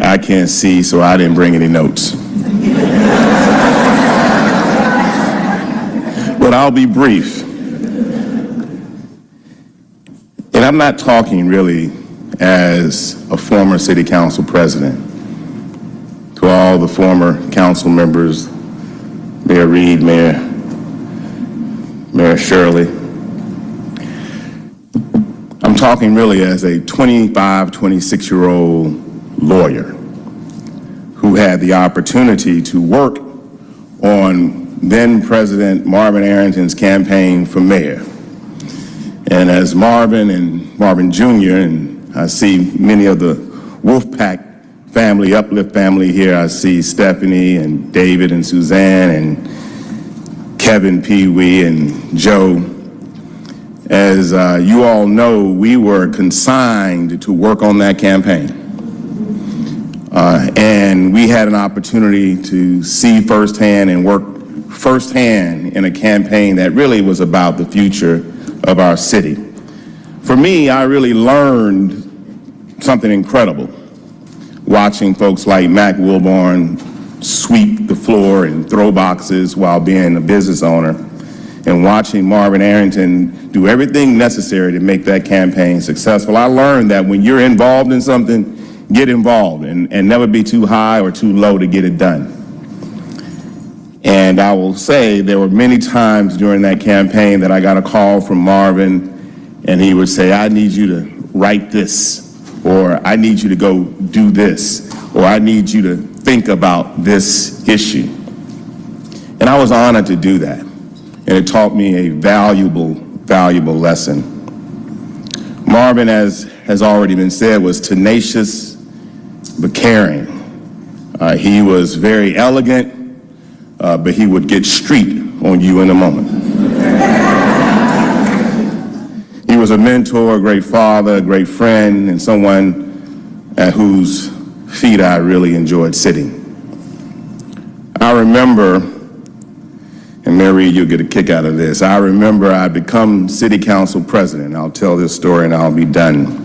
Speaker 2: I can't see, so I didn't bring any notes. But I'll be brief. And I'm not talking really as a former city council president. To all the former council members, Mayor Reed, Mayor Shirley. I'm talking really as a 25, 26-year-old lawyer who had the opportunity to work on then President Marvin Arrington's campaign for mayor. And as Marvin and Marvin Jr., and I see many of the Wolfpack family, Uplift family here, I see Stephanie and David and Suzanne and Kevin, Pee Wee, and Joe. As you all know, we were consigned to work on that campaign. And we had an opportunity to see firsthand and work firsthand in a campaign that really was about the future of our city. For me, I really learned something incredible watching folks like Mac Wilborn sweep the floor and throw boxes while being a business owner, and watching Marvin Arrington do everything necessary to make that campaign successful. I learned that when you're involved in something, get involved and never be too high or too low to get it done. And I will say there were many times during that campaign that I got a call from Marvin, and he would say, I need you to write this, or I need you to go do this, or I need you to think about this issue. And I was honored to do that. And it taught me a valuable lesson. Marvin, as has already been said, was tenacious but caring. He was very elegant, but he would get street on you in a moment. He was a mentor, a great father, a great friend, and someone at whose feet I really enjoyed sitting. I remember, and Mary, you'll get a kick out of this, I remember I'd become city council president. I'll tell this story and I'll be done.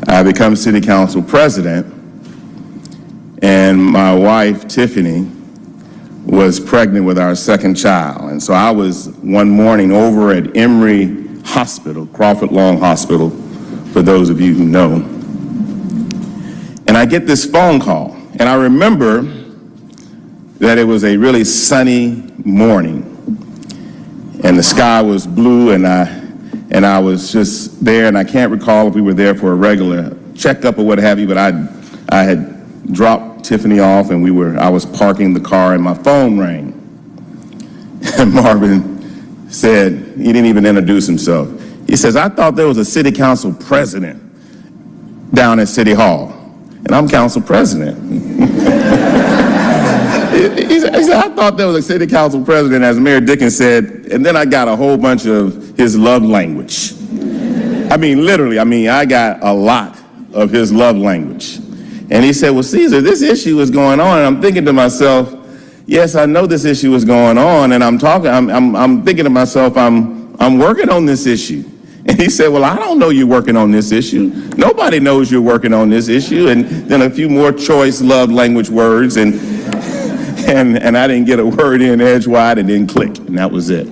Speaker 2: I become city council president, and my wife, Tiffany, was pregnant with our second child. And so I was one morning over at Emory Hospital, Crawford Long Hospital, for those of you who know. And I get this phone call, and I remember that it was a really sunny morning, and the sky was blue, and I was just there, and I can't recall if we were there for a regular checkup or what have you, but I had dropped Tiffany off, and I was parking the car, and my phone rang. And Marvin said, he didn't even introduce himself. He says, I thought there was a city council president down at City Hall, and I'm council president. He said, I thought there was a city council president, as Mayor Dickens said, and then I got a whole bunch of his love language. I mean, literally, I got a lot of his love language. And he said, well, Caesar, this issue is going on, and I'm thinking to myself, yes, I know this issue is going on, and I'm thinking to myself, I'm working on this issue. And he said, well, I don't know you're working on this issue. Nobody knows you're working on this issue. And then a few more choice love language words, and I didn't get a word in edgewise, and then click, and that was it.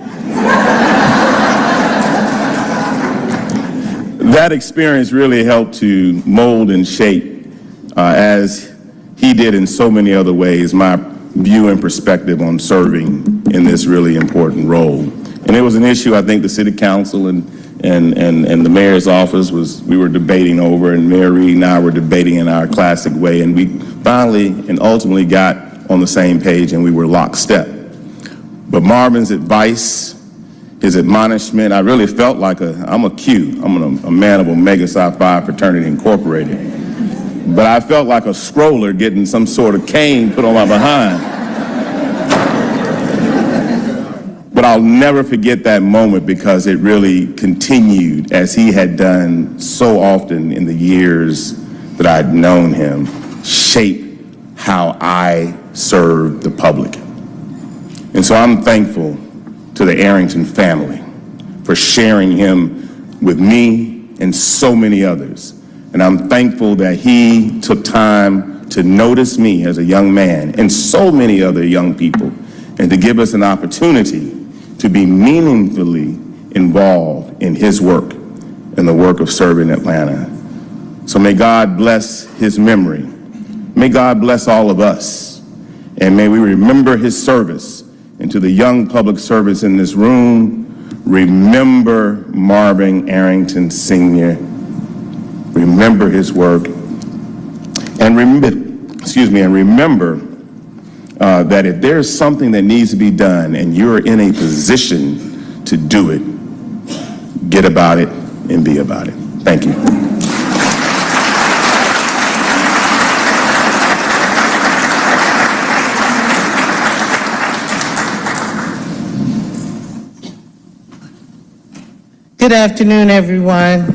Speaker 2: That experience really helped to mold and shape, as he did in so many other ways, my view and perspective on serving in this really important role. And it was an issue I think the city council and the mayor's office we were debating over, and Mayor Reed and I were debating in our classic way, and we finally and ultimately got on the same page, and we were lockstep. But Marvin's advice, his admonishment. I really felt like I'm a Q. I'm a man of Omega Psi Phi Fraternity Incorporated. But I felt like a scroller getting some sort of cane put on my behind. But I'll never forget that moment because it really continued, as he had done so often in the years that I'd known him, shape how I served the public. And so I'm thankful to the Arrington family for sharing him with me and so many others. And I'm thankful that he took time to notice me as a young man and so many other young people, and to give us an opportunity to be meaningfully involved in his work and the work of serving Atlanta. So may God bless his memory. May God bless all of us. And may we remember his service. And to the young public servants in this room, remember Marvin Arrington Sr. Remember his work. And remember that if there's something that needs to be done and you're in a position to do it, get about it and be about it. Thank you.
Speaker 9: Good afternoon, everyone.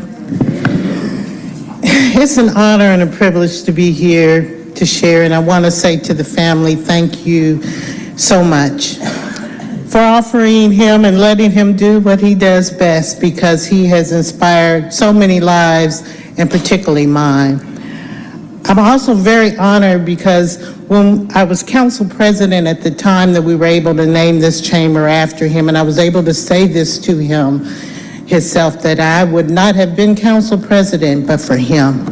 Speaker 9: It's an honor and a privilege to be here to share, and I want to say to the family, thank you so much for offering him and letting him do what he does best, because he has inspired so many lives, and particularly mine. I'm also very honored because when I was council president at the time that we were able to name this chamber after him, and I was able to say this to him himself, that I would not have been council president but for him.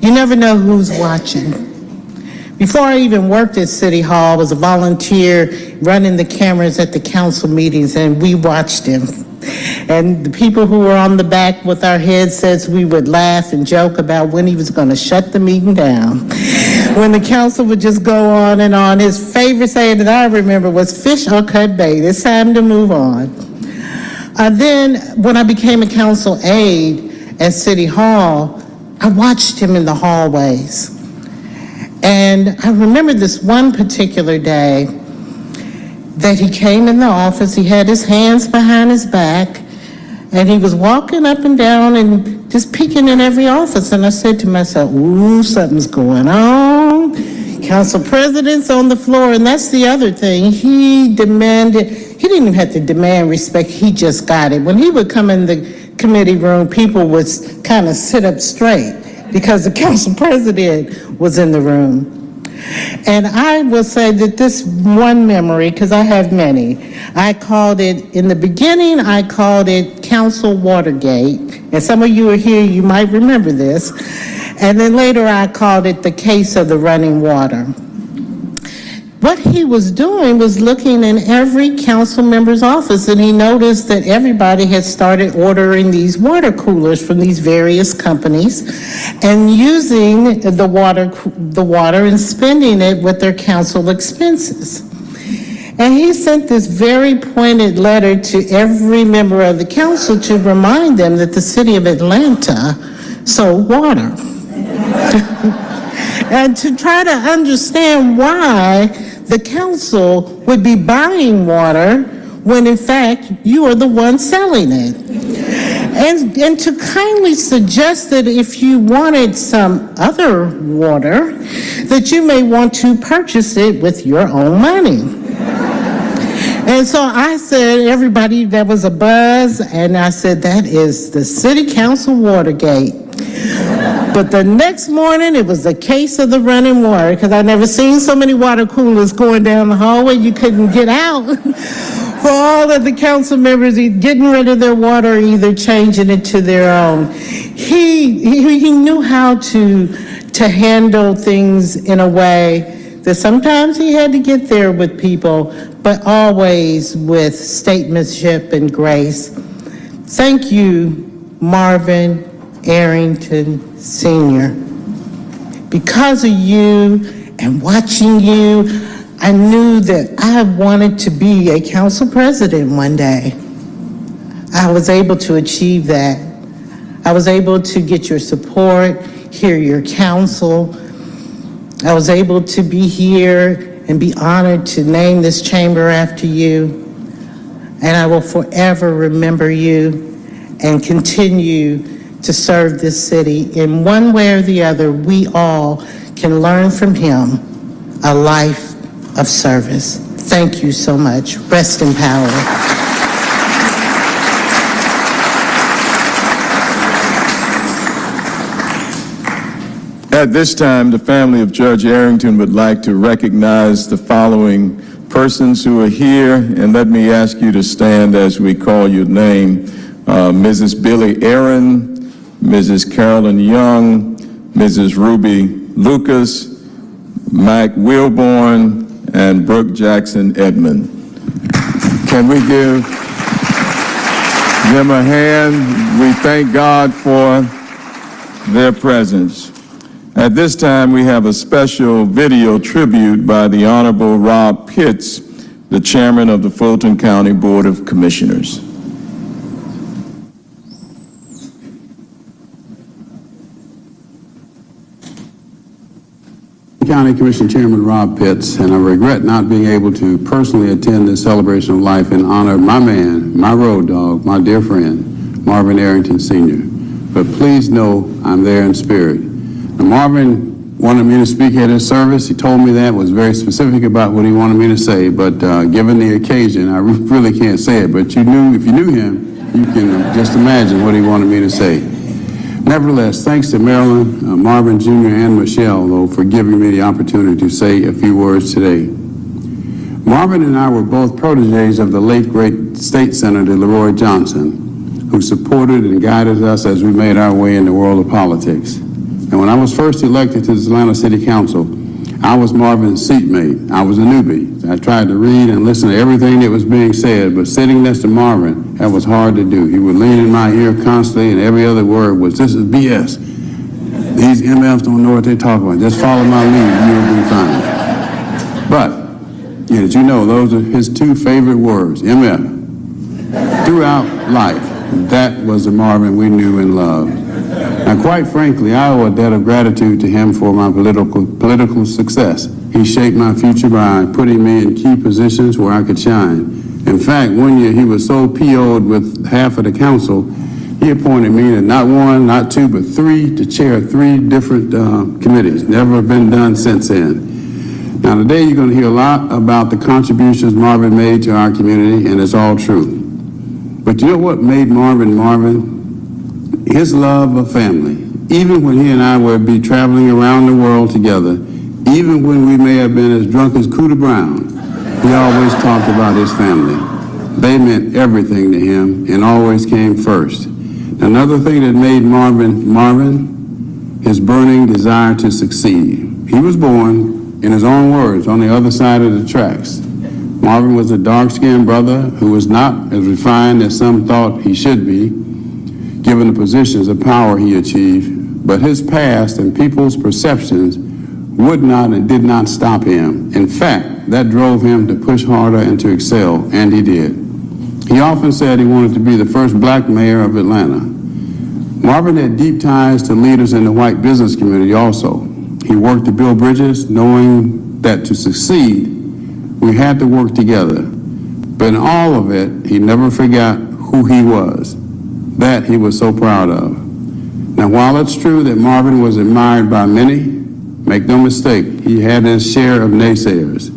Speaker 9: You never know who's watching. Before I even worked at City Hall, I was a volunteer running the cameras at the council meetings, and we watched him. And the people who were on the back with our headsets, we would laugh and joke about when he was going to shut the meeting down. When the council would just go on and on. His favorite saying that I remember was, "Fish or cut bait, it's time to move on." Then, when I became a council aide at City Hall, I watched him in the hallways. And I remember this one particular day that he came in the office. He had his hands behind his back, and he was walking up and down and just peeking in every office. And I said to myself, ooh, something's going on. Council president's on the floor. And that's the other thing. He didn't even have to demand respect. He just got it. When he would come in the committee room, people would kind of sit up straight because the council president was in the room. And I will say that this one memory, because I have many, I called it, in the beginning, I called it Council Watergate. And some of you are here, you might remember this. And then later I called it the case of the running water. What he was doing was looking in every council member's office, and he noticed that everybody had started ordering these water coolers from these various companies and using the water and spending it with their council expenses. And he sent this very pointed letter to every member of the council to remind them that the city of Atlanta sold water. And to try to understand why the council would be buying water when in fact you are the one selling it. And to kindly suggest that if you wanted some other water, that you may want to purchase it with your own money. And so I said, everybody, that was a buzz, and I said, that is the city council Watergate. But the next morning, it was the case of the running water, because I never seen so many water coolers going down the hallway you couldn't get out. For all of the council members getting rid of their water, or either changing it to their own. He knew how to handle things in a way that sometimes he had to get there with people, but always with statesmanship and grace. Thank you, Marvin Arrington Sr. Because of you and watching you, I knew that I wanted to be a council president one day. I was able to achieve that. I was able to get your support, hear your counsel. I was able to be here and be honored to name this chamber after you. And I will forever remember you and continue to serve this city. In one way or the other, we all can learn from him a life of service. Thank you so much. Rest in power.
Speaker 2: At this time, the family of Judge Arrington would like to recognize the following persons who are here, and let me ask you to stand as we call your name. Mrs. Billy Aaron, Mrs. Carolyn Young, Mrs. Ruby Lucas, Mike Wilborn, and Brooke Jackson Edmond. Can we give them a hand? We thank God for their presence. At this time, we have a special video tribute by the Honorable Rob Pitts, the chairman of the Fulton County Board of Commissioners.
Speaker 10: County Commission Chairman Rob Pitts, and I regret not being able to personally attend this celebration of life in honor of my man, my road dog, my dear friend, Marvin Arrington Sr. But please know I'm there in spirit. Now, Marvin wanted me to speak at his service. He told me that, was very specific about what he wanted me to say, but given the occasion, I really can't say it. But if you knew him, you can just imagine what he wanted me to say. Nevertheless, thanks to Marilyn, Marvin Jr., and Michelle, though, for giving me the opportunity to say a few words today. Marvin and I were both protégés of the late, great State Senator Leroy Johnson, who supported and guided us as we made our way in the world of politics. And when I was first elected to the Atlanta City Council, I was Marvin's seatmate. I was a newbie. I tried to read and listen to everything that was being said, but sitting next to Marvin, that was hard to do. He would lean in my ear constantly, and every other word was, "This is BS. These MFs don't know what they're talking about. Just follow my lead, you'll be fine." But, as you know, those are his two favorite words, MF. Throughout life, that was the Marvin we knew and loved. Now, quite frankly, I owe a debt of gratitude to him for my political success. He shaped my future by putting me in key positions where I could shine. In fact, one year he was so PO'd with half of the council, he appointed me to not one, not two, but three, to chair three different committees. Never been done since then. Now, today you're going to hear a lot about the contributions Marvin made to our community, and it's all true. But you know what made Marvin Marvin? His love of family. Even when he and I would be traveling around the world together, even when we may have been as drunk as Cooter Brown, he always talked about his family. They meant everything to him and always came first. Another thing that made Marvin Marvin, his burning desire to succeed. He was born, in his own words, on the other side of the tracks. Marvin was a dark-skinned brother who was not as refined as some thought he should be, given the positions of power he achieved, but his past and people's perceptions would not and did not stop him. In fact, that drove him to push harder and to excel, and he did. He often said he wanted to be the first black mayor of Atlanta. Marvin had deep ties to leaders in the white business community also. He worked to build bridges, knowing that to succeed, we had to work together. But in all of it, he never forgot who he was. That he was so proud of. Now, while it's true that Marvin was admired by many, make no mistake, he had his share of naysayers.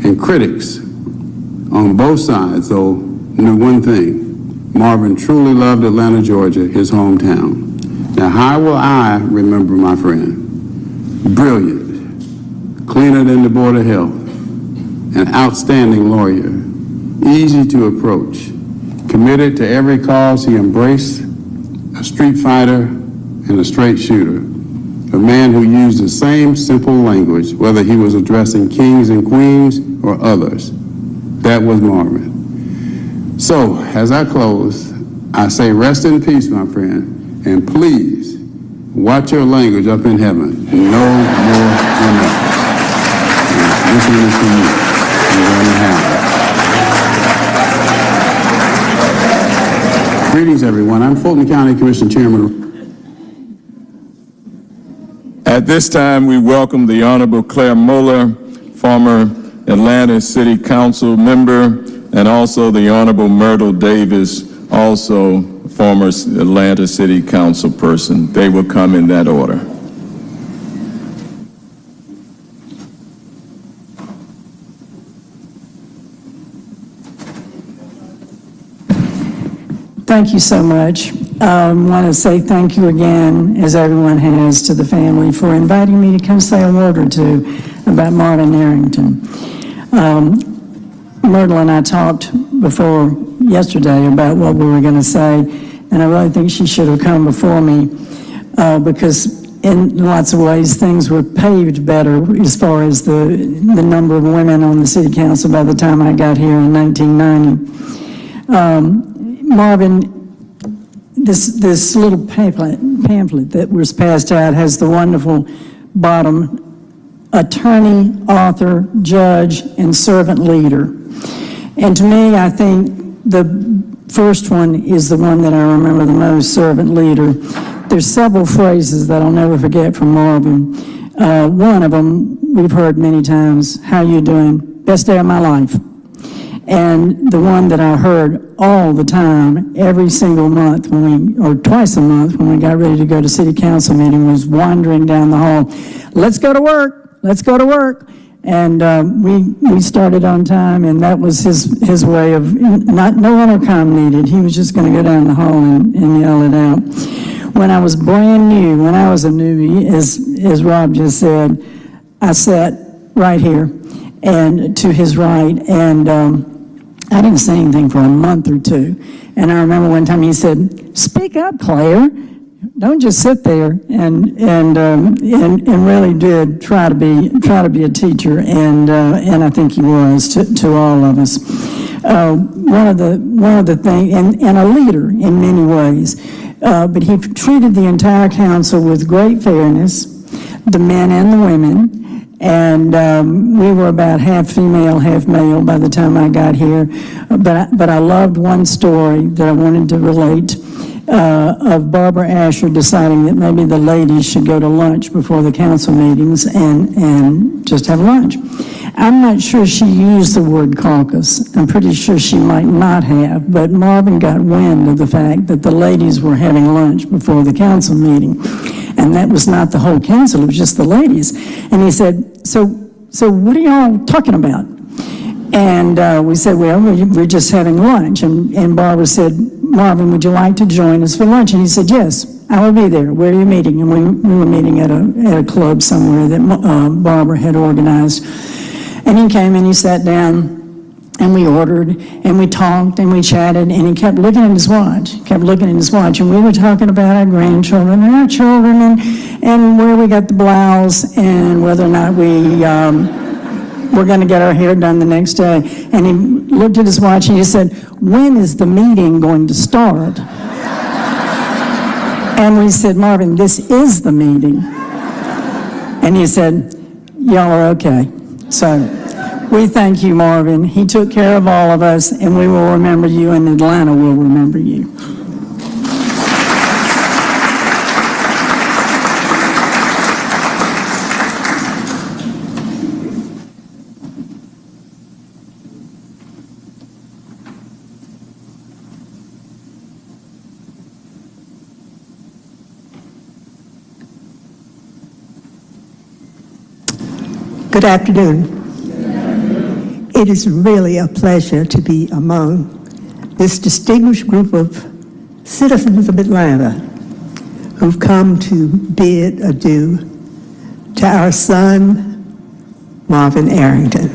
Speaker 10: And critics on both sides, though, knew one thing. Marvin truly loved Atlanta, Georgia, his hometown. Now, how will I remember my friend? Brilliant, cleaner than the Board of Health, an outstanding lawyer, easy to approach, committed to every cause he embraced, a street fighter and a straight shooter, a man who used the same simple language, whether he was addressing kings and queens or others. That was Marvin. So, as I close, I say rest in peace, my friend, and please watch your language up in heaven. No more enough. This one is for you. You're going to have it. Greetings, everyone. I'm Fulton County Commission Chairman.
Speaker 2: At this time, we welcome the Honorable Claire Muller, former Atlanta City Council member, and also the Honorable Myrtle Davis, also former Atlanta City Council person. They will come in that order.
Speaker 11: Thank you so much. I want to say thank you again, as everyone has, to the family for inviting me to come say a word or two about Marvin Arrington. Myrtle and I talked before yesterday about what we were going to say, and I really think she should have come before me because in lots of ways things were paved better as far as the number of women on the city council by the time I got here in 1990. Marvin, this little pamphlet that was passed out has the wonderful bottom, attorney, author, judge, and servant leader. And to me, I think the first one is the one that I remember the most, servant leader. There's several phrases that I'll never forget from Marvin. One of them we've heard many times, how you doing? Best day of my life. And the one that I heard all the time, every single month or twice a month when we got ready to go to city council meeting, was wandering down the hall, let's go to work, let's go to work. And we started on time, and that was his way of, no intercom needed. He was just going to go down the hall and yell it out. When I was brand new, when I was a newbie, as Rob just said, I sat right here and to his right, and I didn't say anything for a month or two. And I remember one time he said, "Speak up, Claire. Don't just sit there," and really did try to be a teacher, and I think he was to all of us. One of the things, and a leader in many ways, but he treated the entire council with great fairness, the men and the women. And we were about half female, half male by the time I got here. But I loved one story that I wanted to relate of Barbara Asher deciding that maybe the ladies should go to lunch before the council meetings and just have lunch. I'm not sure she used the word caucus. I'm pretty sure she might not have, but Marvin got wind of the fact that the ladies were having lunch before the council meeting. And that was not the whole council, it was just the ladies. And he said, so what are y'all talking about? And we said, well, we're just having lunch. And Barbara said, Marvin, would you like to join us for lunch? And he said, yes, I will be there. Where are you meeting? And we were meeting at a club somewhere that Barbara had organized. And he came and he sat down, and we ordered, and we talked, and we chatted, and he kept looking at his watch, and we were talking about our grandchildren and our children, and where we got the blouse, and whether or not we were going to get our hair done the next day. And he looked at his watch, and he said, when is the meeting going to start? And we said, Marvin, this is the meeting. And he said, y'all are okay. So we thank you, Marvin. He took care of all of us, and we will remember you, and Atlanta will remember you.
Speaker 12: Good afternoon. It is really a pleasure to be among this distinguished group of citizens of Atlanta who've come to bid adieu to our son, Marvin Arrington.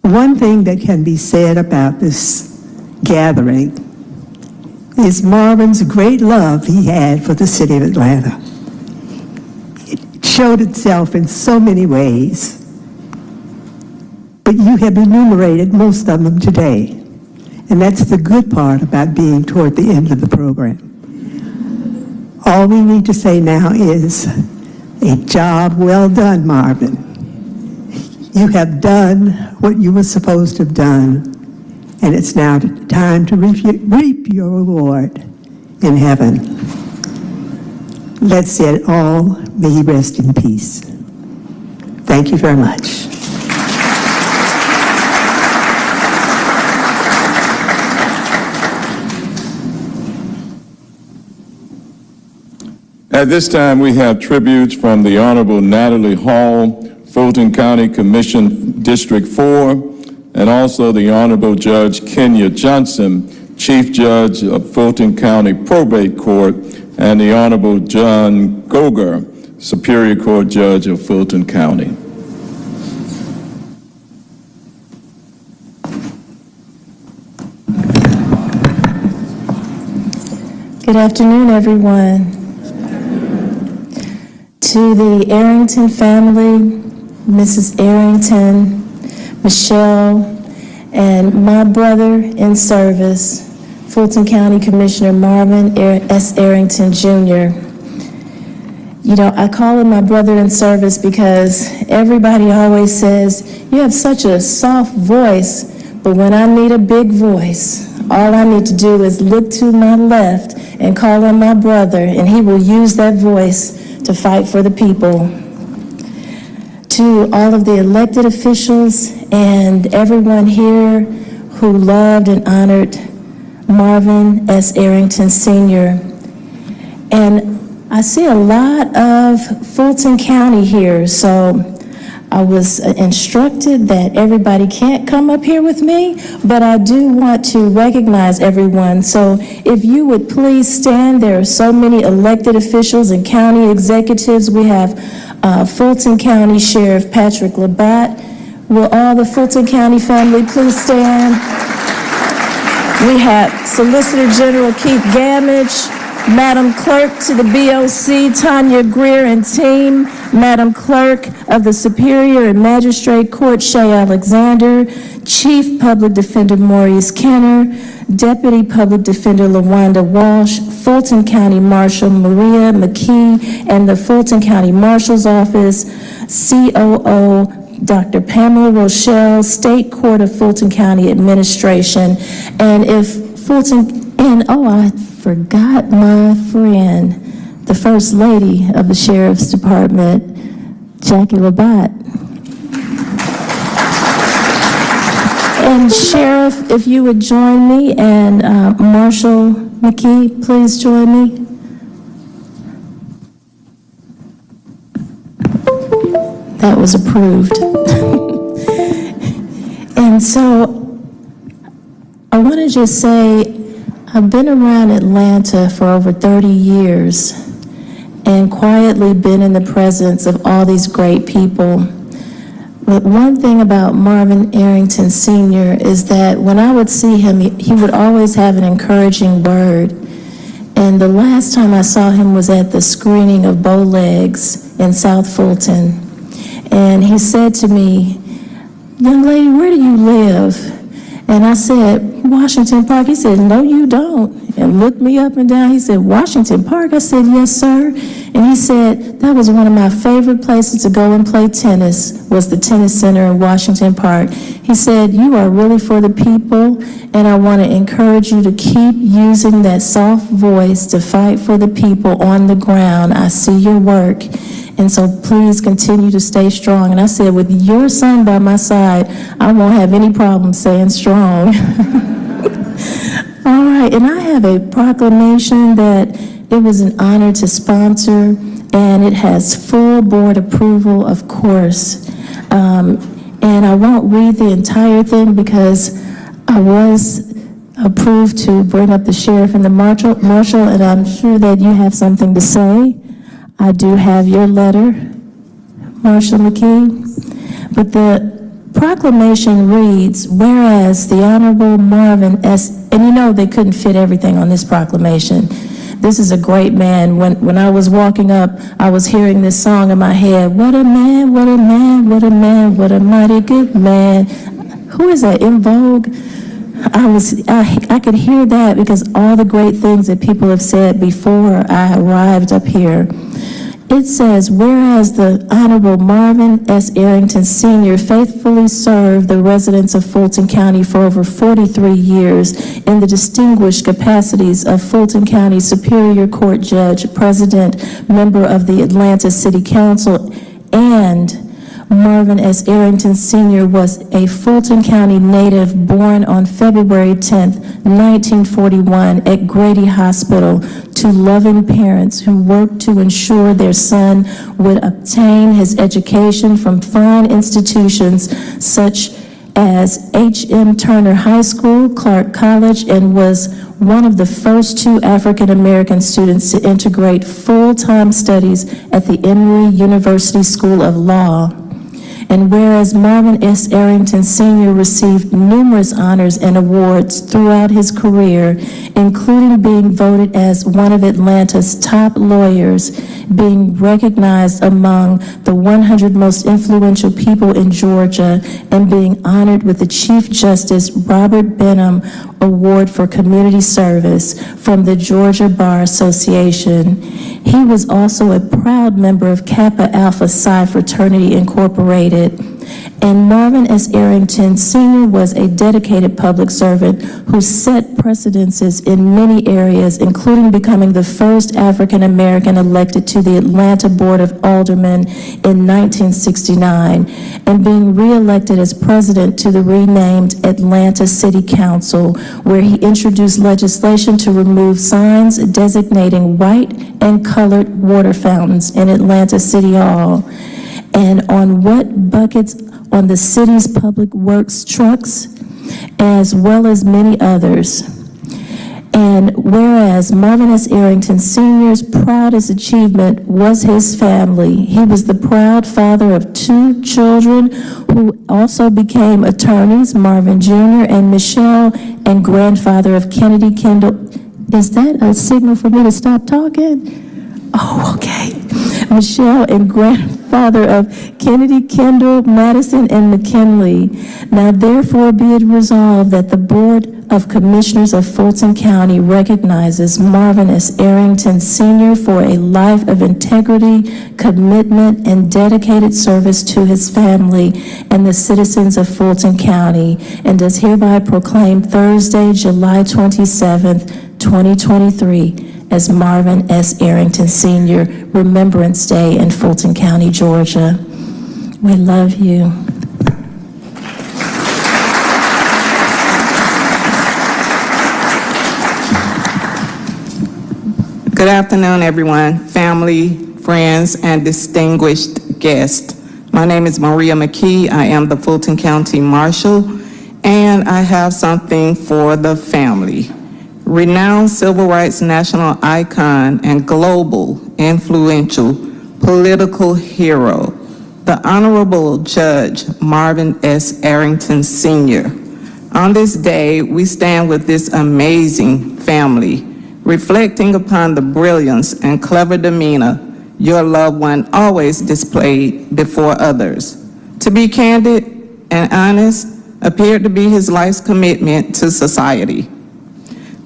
Speaker 12: One thing that can be said about this gathering is Marvin's great love he had for the city of Atlanta. It showed itself in so many ways. But you have enumerated most of them today. And that's the good part about being toward the end of the program. All we need to say now is, a job well done, Marvin. You have done what you were supposed to have done, and it's now time time to reap your reward in heaven. Let's yet all may he rest in peace. Thank you very much.
Speaker 2: At this time, we have tributes from the Honorable Natalie Hall, Fulton County Commission District 4, and also the Honorable Judge Kenya Johnson, Chief Judge of Fulton County Probate Court, and the Honorable John Goger, Superior Court Judge of Fulton County.
Speaker 13: Good afternoon, everyone. To the Arrington family, Mrs. Arrington, Michelle, and my brother in service, Fulton County Commissioner Marvin S. Arrington Jr. You know, I call him my brother in service because everybody always says, you have such a soft voice, but when I need a big voice, all I need to do is look to my left and call on my brother, and he will use that voice to fight for the people. To all of the elected officials and everyone here who loved and honored Marvin S. Arrington Sr. And I see a lot of Fulton County here, so I was instructed that everybody can't come up here with me, but I do want to recognize everyone. So if you would please stand, there are so many elected officials and county executives. We have Fulton County Sheriff Patrick Labatt. Will all the Fulton County family please stand? We have Solicitor General Keith Gamage, Madam Clerk to the BOC, Tanya Greer and team, Madam Clerk of the Superior and Magistrate Court, Shay Alexander, Chief Public Defender Maurice Kenner, Deputy Public Defender LaWanda Walsh, Fulton County Marshal Maria McKee, and the Fulton County Marshal's Office, COO Dr. Pamela Rochelle, State Court of Fulton County Administration. And if Fulton, and oh, I forgot my friend, the First Lady of the Sheriff's Department, Jackie Labatt. And Sheriff, if you would join me, and Marshal McKee, please join me. That was approved. And so I want to just say, I've been around Atlanta for over 30 years and quietly been in the presence of all these great people. But one thing about Marvin Arrington Sr. is that when I would see him, he would always have an encouraging word. And the last time I saw him was at the screening of Bowlegs in South Fulton. And he said to me, "Young lady, where do you live?" And I said, "Washington Park." He said, "No, you don't." And looked me up and down. He said, "Washington Park?" I said, "Yes, sir." And he said, "That was one of my favorite places to go and play tennis, was the tennis center in Washington Park." He said, "You are really for the people, and I want to encourage you to keep using that soft voice to fight for the people on the ground. I see your work. And so please continue to stay strong." And I said, "With your son by my side, I won't have any problem saying strong." All right, and I have a proclamation that it was an honor to sponsor, and it has full board approval, of course. And I won't read the entire thing because I was approved to bring up the sheriff and the marshal, and I'm sure that you have something to say. I do have your letter, Marshal McKee. But the proclamation reads, whereas the Honorable Marvin S., and you know they couldn't fit everything on this proclamation. This is a great man. When I was walking up, I was hearing this song in my head. What a man, what a man, what a man, what a mighty good man. Who is that, In Vogue? I could hear that because all the great things that people have said before I arrived up here. It says, whereas the Honorable Marvin S. Arrington Sr. faithfully served the residents of Fulton County for over 43 years in the distinguished capacities of Fulton County Superior Court Judge, President, member of the Atlanta City Council, and Marvin S. Arrington Sr. was a Fulton County native born on February 10, 1941 at Grady Hospital to loving parents who worked to ensure their son would obtain his education from fine institutions such as H.M. Turner High School, Clark College, and was one of the first 2 African-American students to integrate full-time studies at the Emory University School of Law. And whereas Marvin S. Arrington Sr. received numerous honors and awards throughout his career, including being voted as one of Atlanta's top lawyers, being recognized among the 100 most influential people in Georgia, and being honored with the Chief Justice Robert Benham Award for Community Service from the Georgia Bar Association. He was also a proud member of Kappa Alpha Psi Fraternity Incorporated. And Marvin S. Arrington Sr. was a dedicated public servant who set precedences in many areas, including becoming the first African-American elected to the Atlanta Board of Aldermen in 1969, and being re-elected as president to the renamed Atlanta City Council, where he introduced legislation to remove signs designating white and colored water fountains in Atlanta City Hall, and on what buckets on the city's public works trucks, as well as many others. And whereas Marvin S. Arrington Sr.'s proudest achievement was his family, he was the proud father of 2 children who also became attorneys, Marvin Jr. and Michelle, and grandfather of Kennedy Kendall. Is that a signal for me to stop talking? Oh, okay. Michelle and grandfather of Kennedy, Kendall, Madison, and McKinley. Now therefore be it resolved that the Board of Commissioners of Fulton County recognizes Marvin S. Arrington Sr. for a life of integrity, commitment, and dedicated service to his family and the citizens of Fulton County, and does hereby proclaim Thursday, July 27th, 2023, as Marvin S. Arrington Sr. Remembrance Day in Fulton County, Georgia. We love you.
Speaker 14: Good afternoon, everyone, family, friends, and distinguished guests. My name is Maria McKee. I am the Fulton County Marshal, and I have something for the family. Renowned civil rights national icon and global influential political hero, the Honorable Judge Marvin S. Arrington Sr. On this day, we stand with this amazing family, reflecting upon the brilliance and clever demeanor your loved one always displayed before others. To be candid and honest appeared to be his life's commitment to society.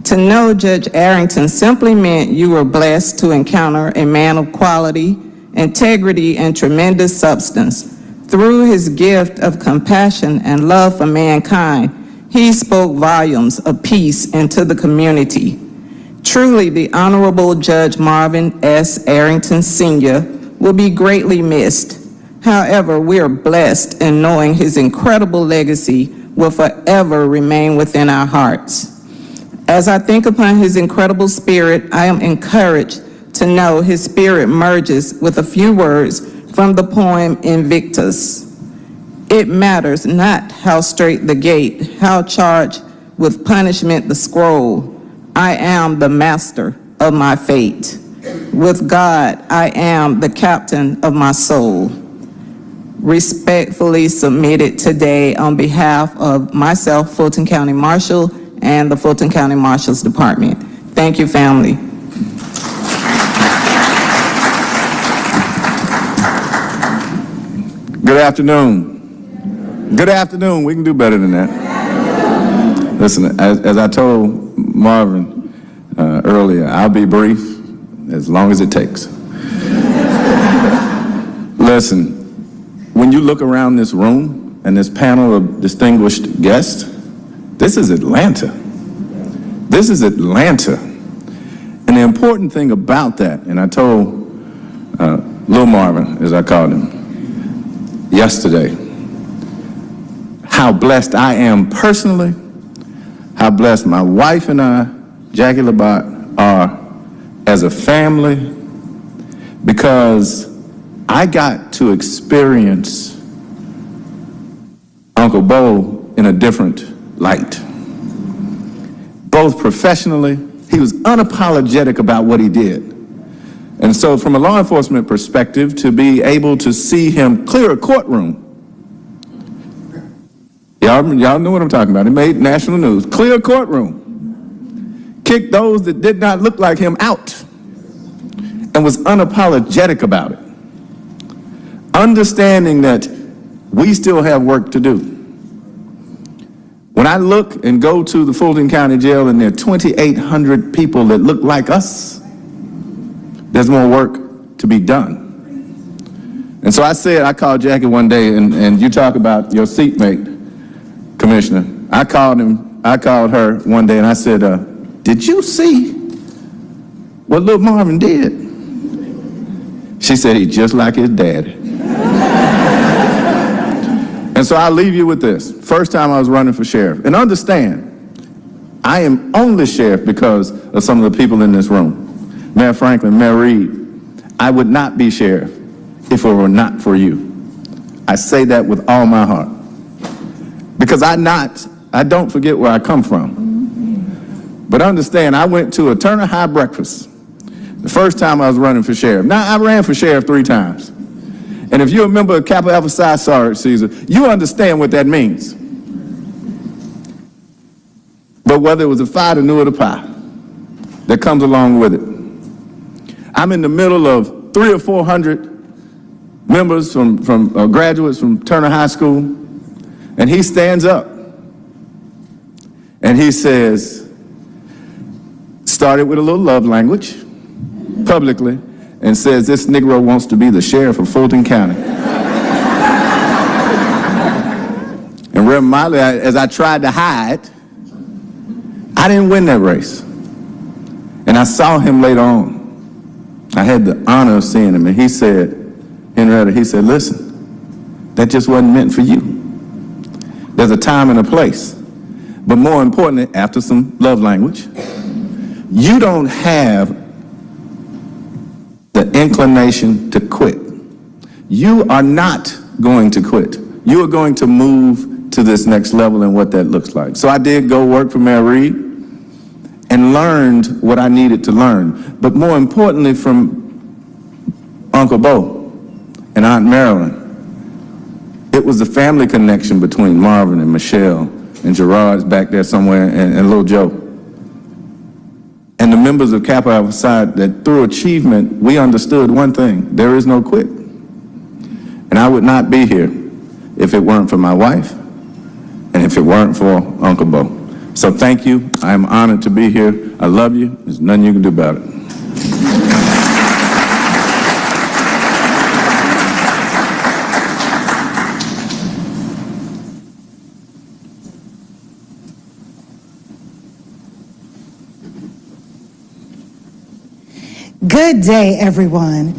Speaker 14: To know Judge Arrington simply meant you were blessed to encounter a man of quality, integrity, and tremendous substance. Through his gift of compassion and love for mankind, he spoke volumes of peace into the community. Truly, the Honorable Judge Marvin S. Arrington Sr. will be greatly missed. However, we are blessed in knowing his incredible legacy will forever remain within our hearts. As I think upon his incredible spirit, I am encouraged to know his spirit merges with a few words from the poem Invictus. It matters not how straight the gate, how charged with punishment the scroll. I am the master of my fate. With God, I am the captain of my soul. Respectfully submitted today on behalf of myself, Fulton County Marshal, and the Fulton County Marshal's Department. Thank you, family.
Speaker 2: Good afternoon. Good afternoon. We can do better than that. Listen, as I told Marvin earlier, I'll be brief as long as it takes. Listen, when you look around this room and this panel of distinguished guests, this is Atlanta. This is Atlanta. And the important thing about that, and I told Lil Marvin, as I called him, yesterday, how blessed I am personally, how blessed my wife and I, Jackie Labat, are as a family, because I got to experience Uncle Bo in a different light. Both professionally, he was unapologetic about what he did. And so from a law enforcement perspective, to be able to see him clear a courtroom, y'all know what I'm talking about. He made national news. Clear a courtroom. Kicked those that did not look like him out. And was unapologetic about it. Understanding that we still have work to do. When I look and go to the Fulton County Jail and there are 2,800 people that look like us, there's more work to be done. And so I called Jackie one day, and you talk about your seatmate, Commissioner. I called her one day and I said, did you see what little Marvin did? She said, he's just like his daddy. And so I'll leave you with this. First time I was running for sheriff. And understand, I am only sheriff because of some of the people in this room. Mayor Franklin, Mayor Reed, I would not be sheriff if it were not for you. I say that with all my heart. Because I don't forget where I come from. But understand, I went to a Turner High breakfast the first time I was running for sheriff. Now, I ran for sheriff 3 times. And if you're a member of Kappa Alpha Psi Sergeant Caesar, you understand what that means. But whether it was a pie, the new or the pie that comes along with it. I'm in the middle of 300 or 400 members from graduates from Turner High School, and he stands up and he says, started with a little love language publicly, and says this Negro wants to be the sheriff of Fulton County. And Reverend Miley, as I tried to hide, I didn't win that race. And I saw him later on. I had the honor of seeing him, and he said, Henrietta, he said, listen, that just wasn't meant for you. There's a time and a place. But more importantly, after some love language, you don't have the inclination to quit. You are not going to quit. You are going to move to this next level and what that looks like. So I did go work for Mayor Reed and learned what I needed to learn. But more importantly, from Uncle Bo and Aunt Marilyn, it was the family connection between Marvin and Michelle and Gerard's back there somewhere, and little Joe. And the members of Kappa Alpha Psi, that through achievement, we understood one thing: there is no quit. And I would not be here if it weren't for my wife and if it weren't for Uncle Bo. So thank you. I am honored to be here. I love you. There's nothing you can do about it.
Speaker 15: Good day, everyone.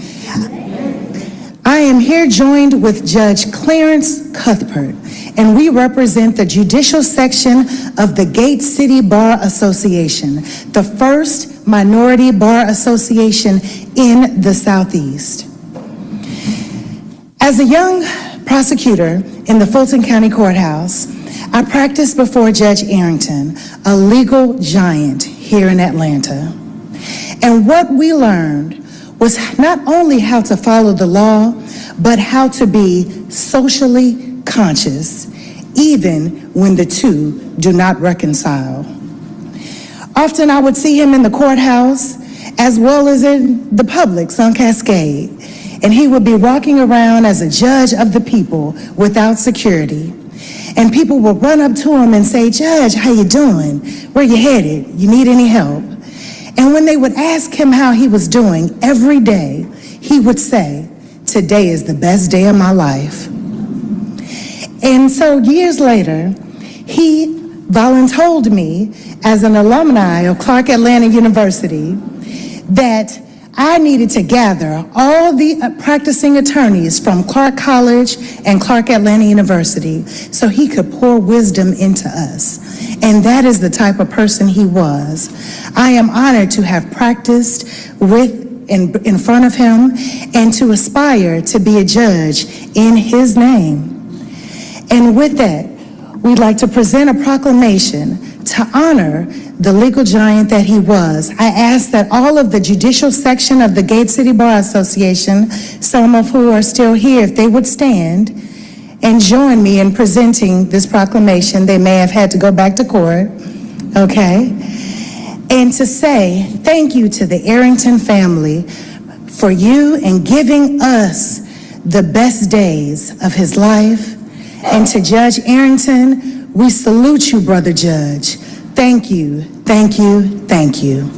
Speaker 15: I am here joined with Judge Clarence Cuthbert, and we represent the judicial section of the Gate City Bar Association, the first minority bar association in the Southeast. As a young prosecutor in the Fulton County Courthouse, I practiced before Judge Arrington, a legal giant here in Atlanta. And what we learned was not only how to follow the law, but how to be socially conscious, even when the two do not reconcile. Often I would see him in the courthouse, as well as in the Publix on Cascade, and he would be walking around as a judge of the people without security. And people would run up to him and say, "Judge, how you doing? Where you headed? You need any help?" And when they would ask him how he was doing every day, he would say, today is the best day of my life. And so years later, he voluntold me as an alumni of Clark Atlanta University that I needed to gather all the practicing attorneys from Clark College and Clark Atlanta University so he could pour wisdom into us. And that is the type of person he was. I am honored to have practiced in front of him and to aspire to be a judge in his name. And with that, we'd like to present a proclamation to honor the legal giant that he was. I ask that all of the judicial section of the Gate City Bar Association, some of who are still here, if they would stand and join me in presenting this proclamation. They may have had to go back to court, okay? And to say thank you to the Arrington family for you and giving us the best days of his life. And to Judge Arrington, we salute you, Brother Judge. Thank you, thank you, thank you.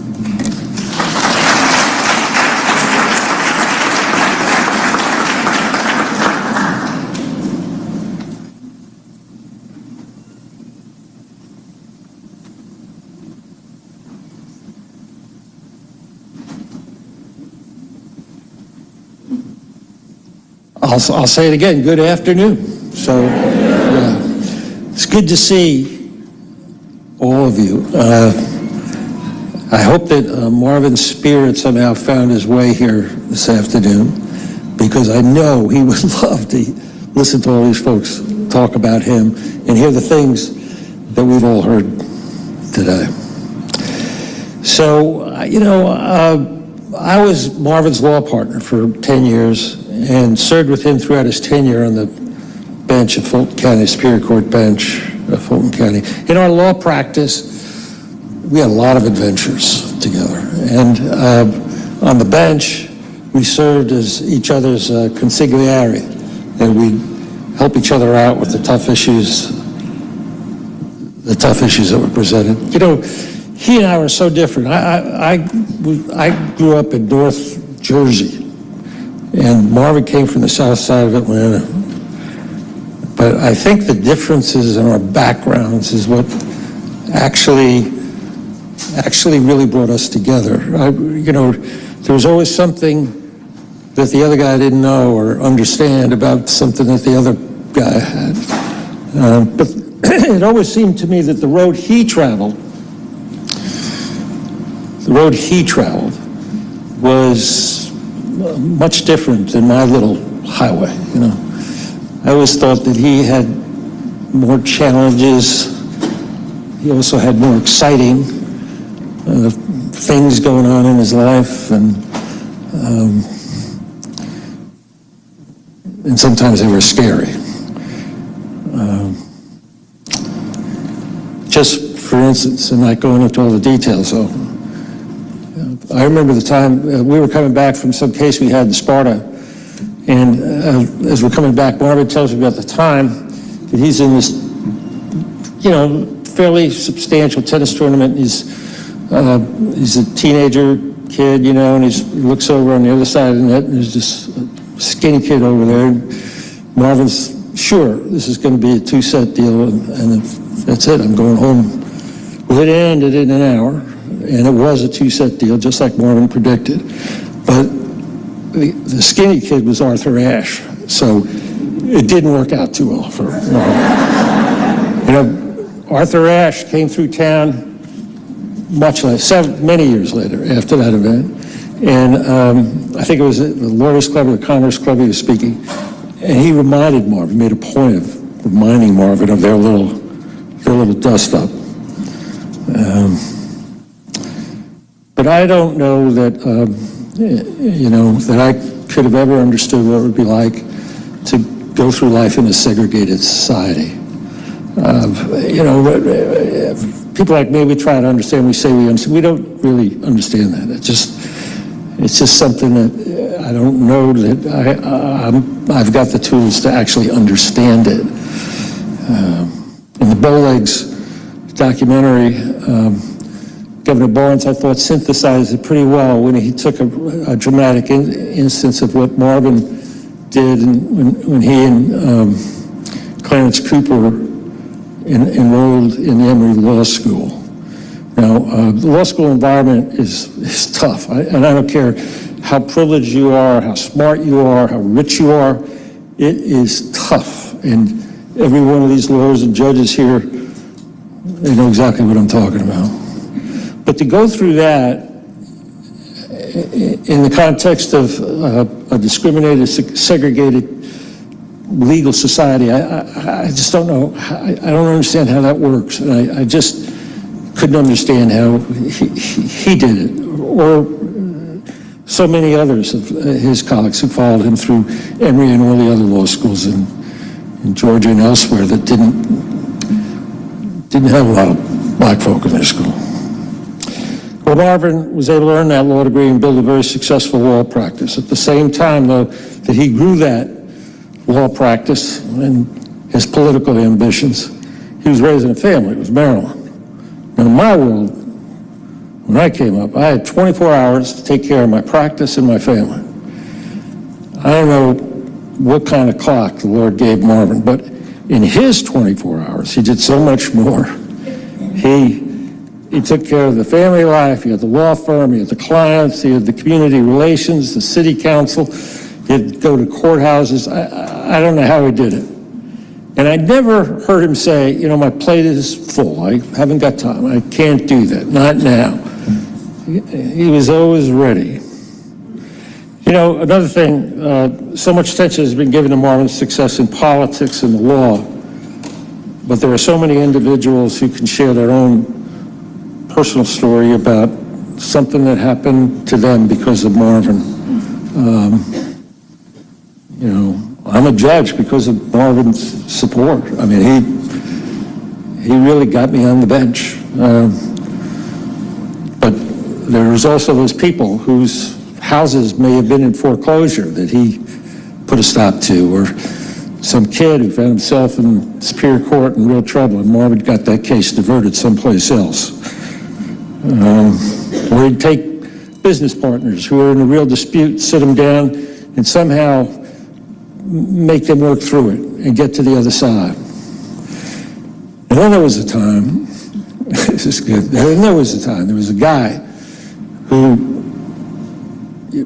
Speaker 16: I'll say it again, good afternoon. So it's good to see all of you. I hope that Marvin's spirit somehow found his way here this afternoon, because I know he would love to listen to all these folks talk about him and hear the things that we've all heard today. So, I was Marvin's law partner for 10 years and served with him throughout his tenure on the bench of Fulton County Superior Court bench of Fulton County. In our law practice, we had a lot of adventures together. And on the bench, we served as each other's consigliere, and we'd help each other out with the tough issues that were presented. You know, he and I were so different. I grew up in North Jersey, and Marvin came from the south side of Atlanta. But I think the differences in our backgrounds is what actually really brought us together. There was always something that the other guy didn't know or understand about something that the other guy had. But it always seemed to me that the road he traveled was much different than my little highway, I always thought that he had more challenges. He also had more exciting things going on in his life, and sometimes they were scary. Just for instance, and not going into all the details, so I remember the time we were coming back from some case we had in Sparta, and as we're coming back, Marvin tells me about the time that he's in this, fairly substantial tennis tournament. He's a teenager kid, and he looks over on the other side of the net, and there's this skinny kid over there. And Marvin's sure this is going to be a two-set deal, and that's it. I'm going home. Well, it ended in an hour, and it was a two-set deal, just like Marvin predicted. But the skinny kid was Arthur Ashe, so it didn't work out too well for Marvin. Arthur Ashe came through town many years later after that event, and I think it was at the Lawyers Club or the Commerce Club he was speaking, and he reminded Marvin, made a point of reminding Marvin of their little dust-up. But I don't know that, that I could have ever understood what it would be like to go through life in a segregated society. People like me, we try to understand, we say we understand. We don't really understand that. It's just something that I don't know that I've got the tools to actually understand it. In the Bowlegs documentary, Governor Barnes, I thought, synthesized it pretty well when he took a dramatic instance of what Marvin did when he and Clarence Cooper enrolled in Emory Law School. Now, the law school environment is tough, and I don't care how privileged you are, how smart you are, how rich you are, it is tough. And every one of these lawyers and judges here, they know exactly what I'm talking about. But to go through that in the context of a discriminated, segregated legal society, I just don't know. I don't understand how that works. And I just couldn't understand how he did it, or so many others of his colleagues who followed him through Emory and all the other law schools in Georgia and elsewhere that didn't have a lot of black folk in their school. Well, Marvin was able to earn that law degree and build a very successful law practice. At the same time, though, that he grew that law practice and his political ambitions, he was raised in a family with Maryland. Now, in my world, when I came up, I had 24 hours to take care of my practice and my family. I don't know what kind of clock the Lord gave Marvin, but in his 24 hours, he did so much more. He took care of the family life, he had the law firm, he had the clients, he had the community relations, the city council, he'd go to courthouses. I don't know how he did it. And I never heard him say, you know, my plate is full, I haven't got time, I can't do that, not now. He was always ready. You know, another thing, so much attention has been given to Marvin's success in politics and the law, but there are so many individuals who can share their own personal story about something that happened to them because of Marvin. You know, I'm a judge because of Marvin's support. I mean, he really got me on the bench. But there's also those people whose houses may have been in foreclosure that he put a stop to, or some kid who found himself in Superior Court in real trouble, and Marvin got that case diverted someplace else. Or he'd take business partners who are in a real dispute, sit them down, and somehow make them work through it and get to the other side. And then there was a time, this is good, there was a time, there was a guy who,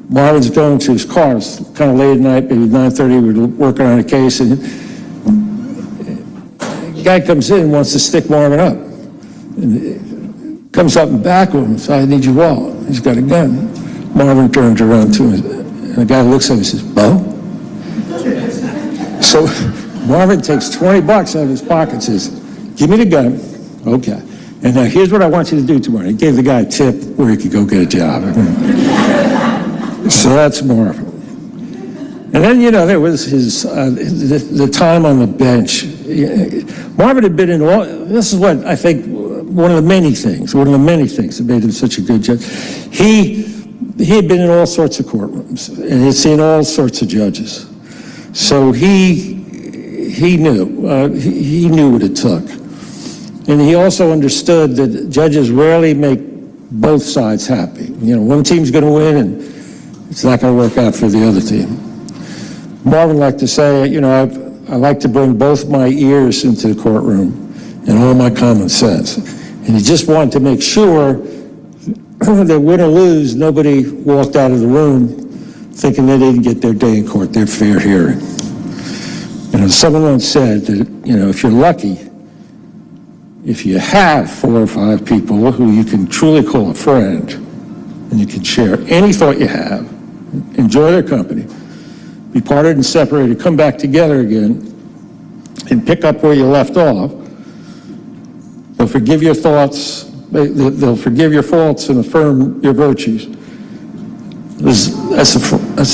Speaker 16: Marvin's going to his car, it's kind of late at night, maybe 9:30, we were working on a case, and the guy comes in and wants to stick Marvin up. And comes up and back with him and says, I need your wallet. He's got a gun. Marvin turns around to him, and the guy looks at him and says, Bo? So Marvin takes $20 out of his pocket and says, give me the gun. Okay. And now here's what I want you to do tomorrow. He gave the guy a tip where he could go get a job. So that's Marvin. And then, you know, there was his, the time on the bench. Marvin had been in all, this is what I think, one of the many things that made him such a good judge. He had been in all sorts of courtrooms and had seen all sorts of judges. So he knew what it took. And he also understood that judges rarely make both sides happy. You know, one team's going to win and it's not going to work out for the other team. Marvin liked to say, you know, I like to bring both my ears into the courtroom and all my common sense. And he just wanted to make sure that win or lose, nobody walked out of the room thinking they didn't get their day in court, their fair hearing. You know, someone once said that, you know, if you're lucky, if you have 4 or 5 people who you can truly call a friend, and you can share any thought you have, enjoy their company, be parted and separated, come back together again, and pick up where you left off, they'll forgive your thoughts, they'll forgive your faults and affirm your virtues. That's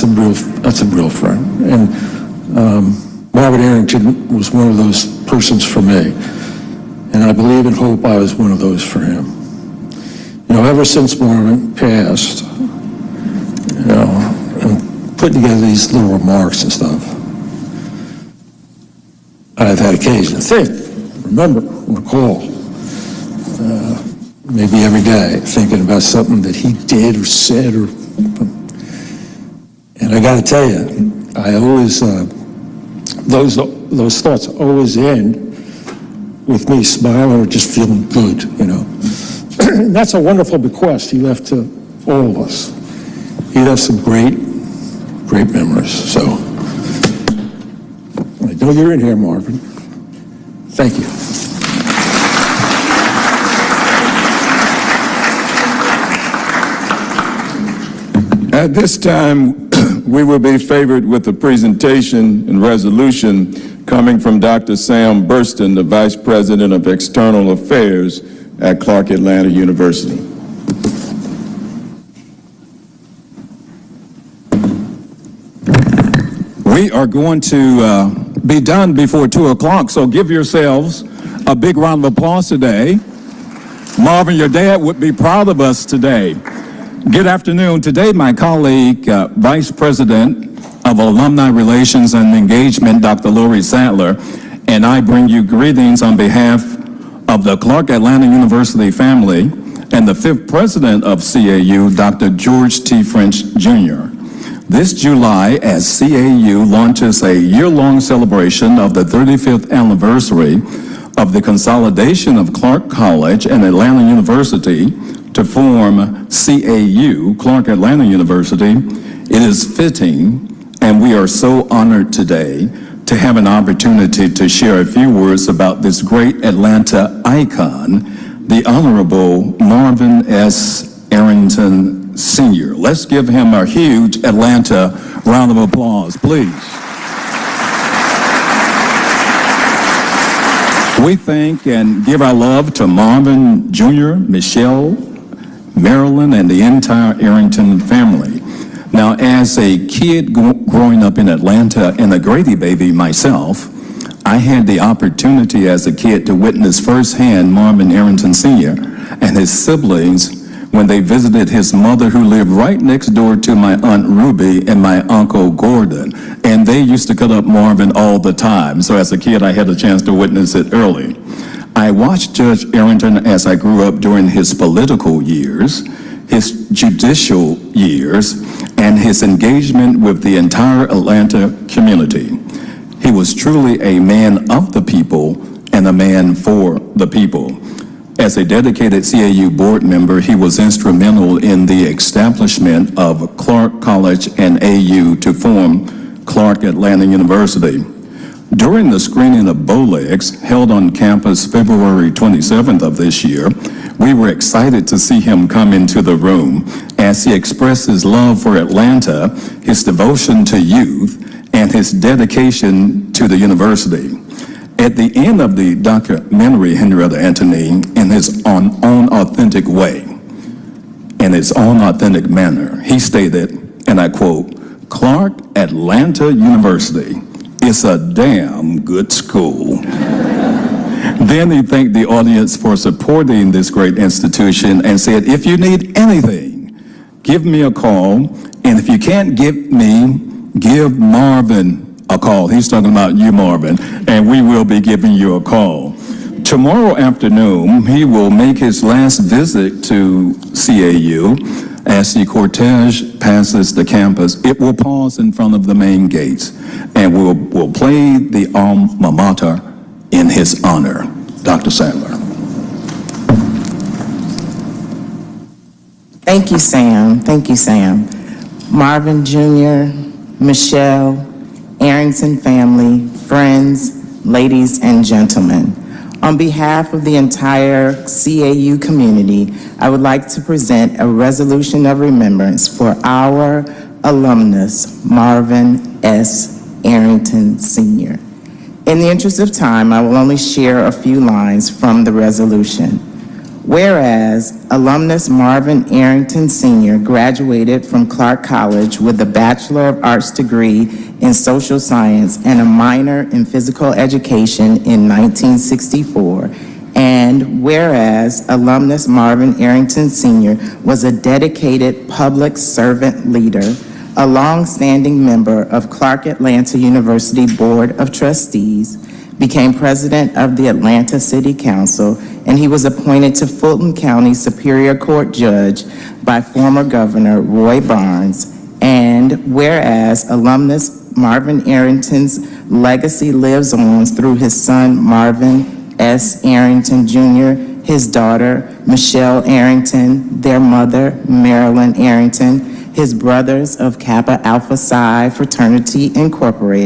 Speaker 16: a real friend. And Marvin Arrington was one of those persons for me. And I believe and hope I was one of those for him. You know, ever since Marvin passed, you know, and putting together these little remarks and stuff, I've had occasion to think, remember, recall, maybe every day, thinking about something that he did or said, and I got to tell you, I always, those thoughts always end with me smiling or just feeling good, you know. And that's a wonderful bequest he left to all of us. He left some great memories. So I know you're in here, Marvin. Thank you.
Speaker 2: At this time, we will be favored with a presentation and resolution coming from Dr. Sam Burston, the Vice President of External Affairs at Clark Atlanta University.
Speaker 17: We are going to be done before 2 o'clock, so give yourselves a big round of applause today. Marvin, your dad would be proud of us today. Good afternoon. Today, my colleague, Vice President of Alumni Relations and Engagement, Dr. Lori Sadler, and I bring you greetings on behalf of the Clark Atlanta University family and the 5th President of CAU, Dr. George T. French, Jr. This July, as CAU launches a year-long celebration of the 35th anniversary of the consolidation of Clark College and Atlanta University to form CAU, Clark Atlanta University, it is fitting, and we are so honored today to have an opportunity to share a few words about this great Atlanta icon, the Honorable Marvin S. Arrington Sr. Let's give him a huge Atlanta round of applause, please. We thank and give our love to Marvin Jr., Michelle, Marilyn, and the entire Arrington family. Now, as a kid growing up in Atlanta and a Grady baby myself, I had the opportunity as a kid to witness firsthand Marvin Arrington Sr. and his siblings when they visited his mother, who lived right next door to my Aunt Ruby and my Uncle Gordon. And they used to cut up Marvin all the time. So as a kid, I had a chance to witness it early. I watched Judge Arrington as I grew up during his political years, his judicial years, and his engagement with the entire Atlanta community. He was truly a man of the people and a man for the people. As a dedicated CAU board member, he was instrumental in the establishment of Clark College and AU to form Clark Atlanta University. During the screening of Bowlegs, held on campus February 27th of this year, we were excited to see him come into the room as he expressed his love for Atlanta, his devotion to youth, and his dedication to the university. At the end of the documentary, Henrietta Anthony, in his own authentic way, in his own authentic manner, he stated, and I quote, "Clark Atlanta University is a damn good school." Then he thanked the audience for supporting this great institution and said, "If you need anything, give me a call, and if you can't give me, give Marvin a call." He's talking about you, Marvin, and we will be giving you a call. Tomorrow afternoon, he will make his last visit to CAU. As the cortege passes the campus, it will pause in front of the main gates, and we'll play the alma mater in his honor. Dr. Sadler.
Speaker 14: Thank you, Sam. Thank you, Sam. Marvin Jr., Michelle, Arrington family, friends, ladies and gentlemen. On behalf of the entire CAU community, I would like to present a resolution of remembrance for our alumnus, Marvin S. Arrington Sr. In the interest of time, I will only share a few lines from the resolution. Whereas alumnus Marvin Arrington Sr. graduated from Clark College with a Bachelor of Arts degree in Social Science and a minor in Physical Education in 1964, and whereas alumnus Marvin Arrington Sr. was a dedicated public servant leader, a long-standing member of Clark Atlanta University Board of Trustees, became president of the Atlanta City Council, and he was appointed to Fulton County Superior Court judge by former Governor Roy Barnes. And whereas alumnus Marvin Arrington's legacy lives on through his son Marvin S. Arrington Jr., his daughter Michelle Arrington, their mother Marilyn Arrington, his brothers of Kappa Alpha Psi Fraternity Incorporated,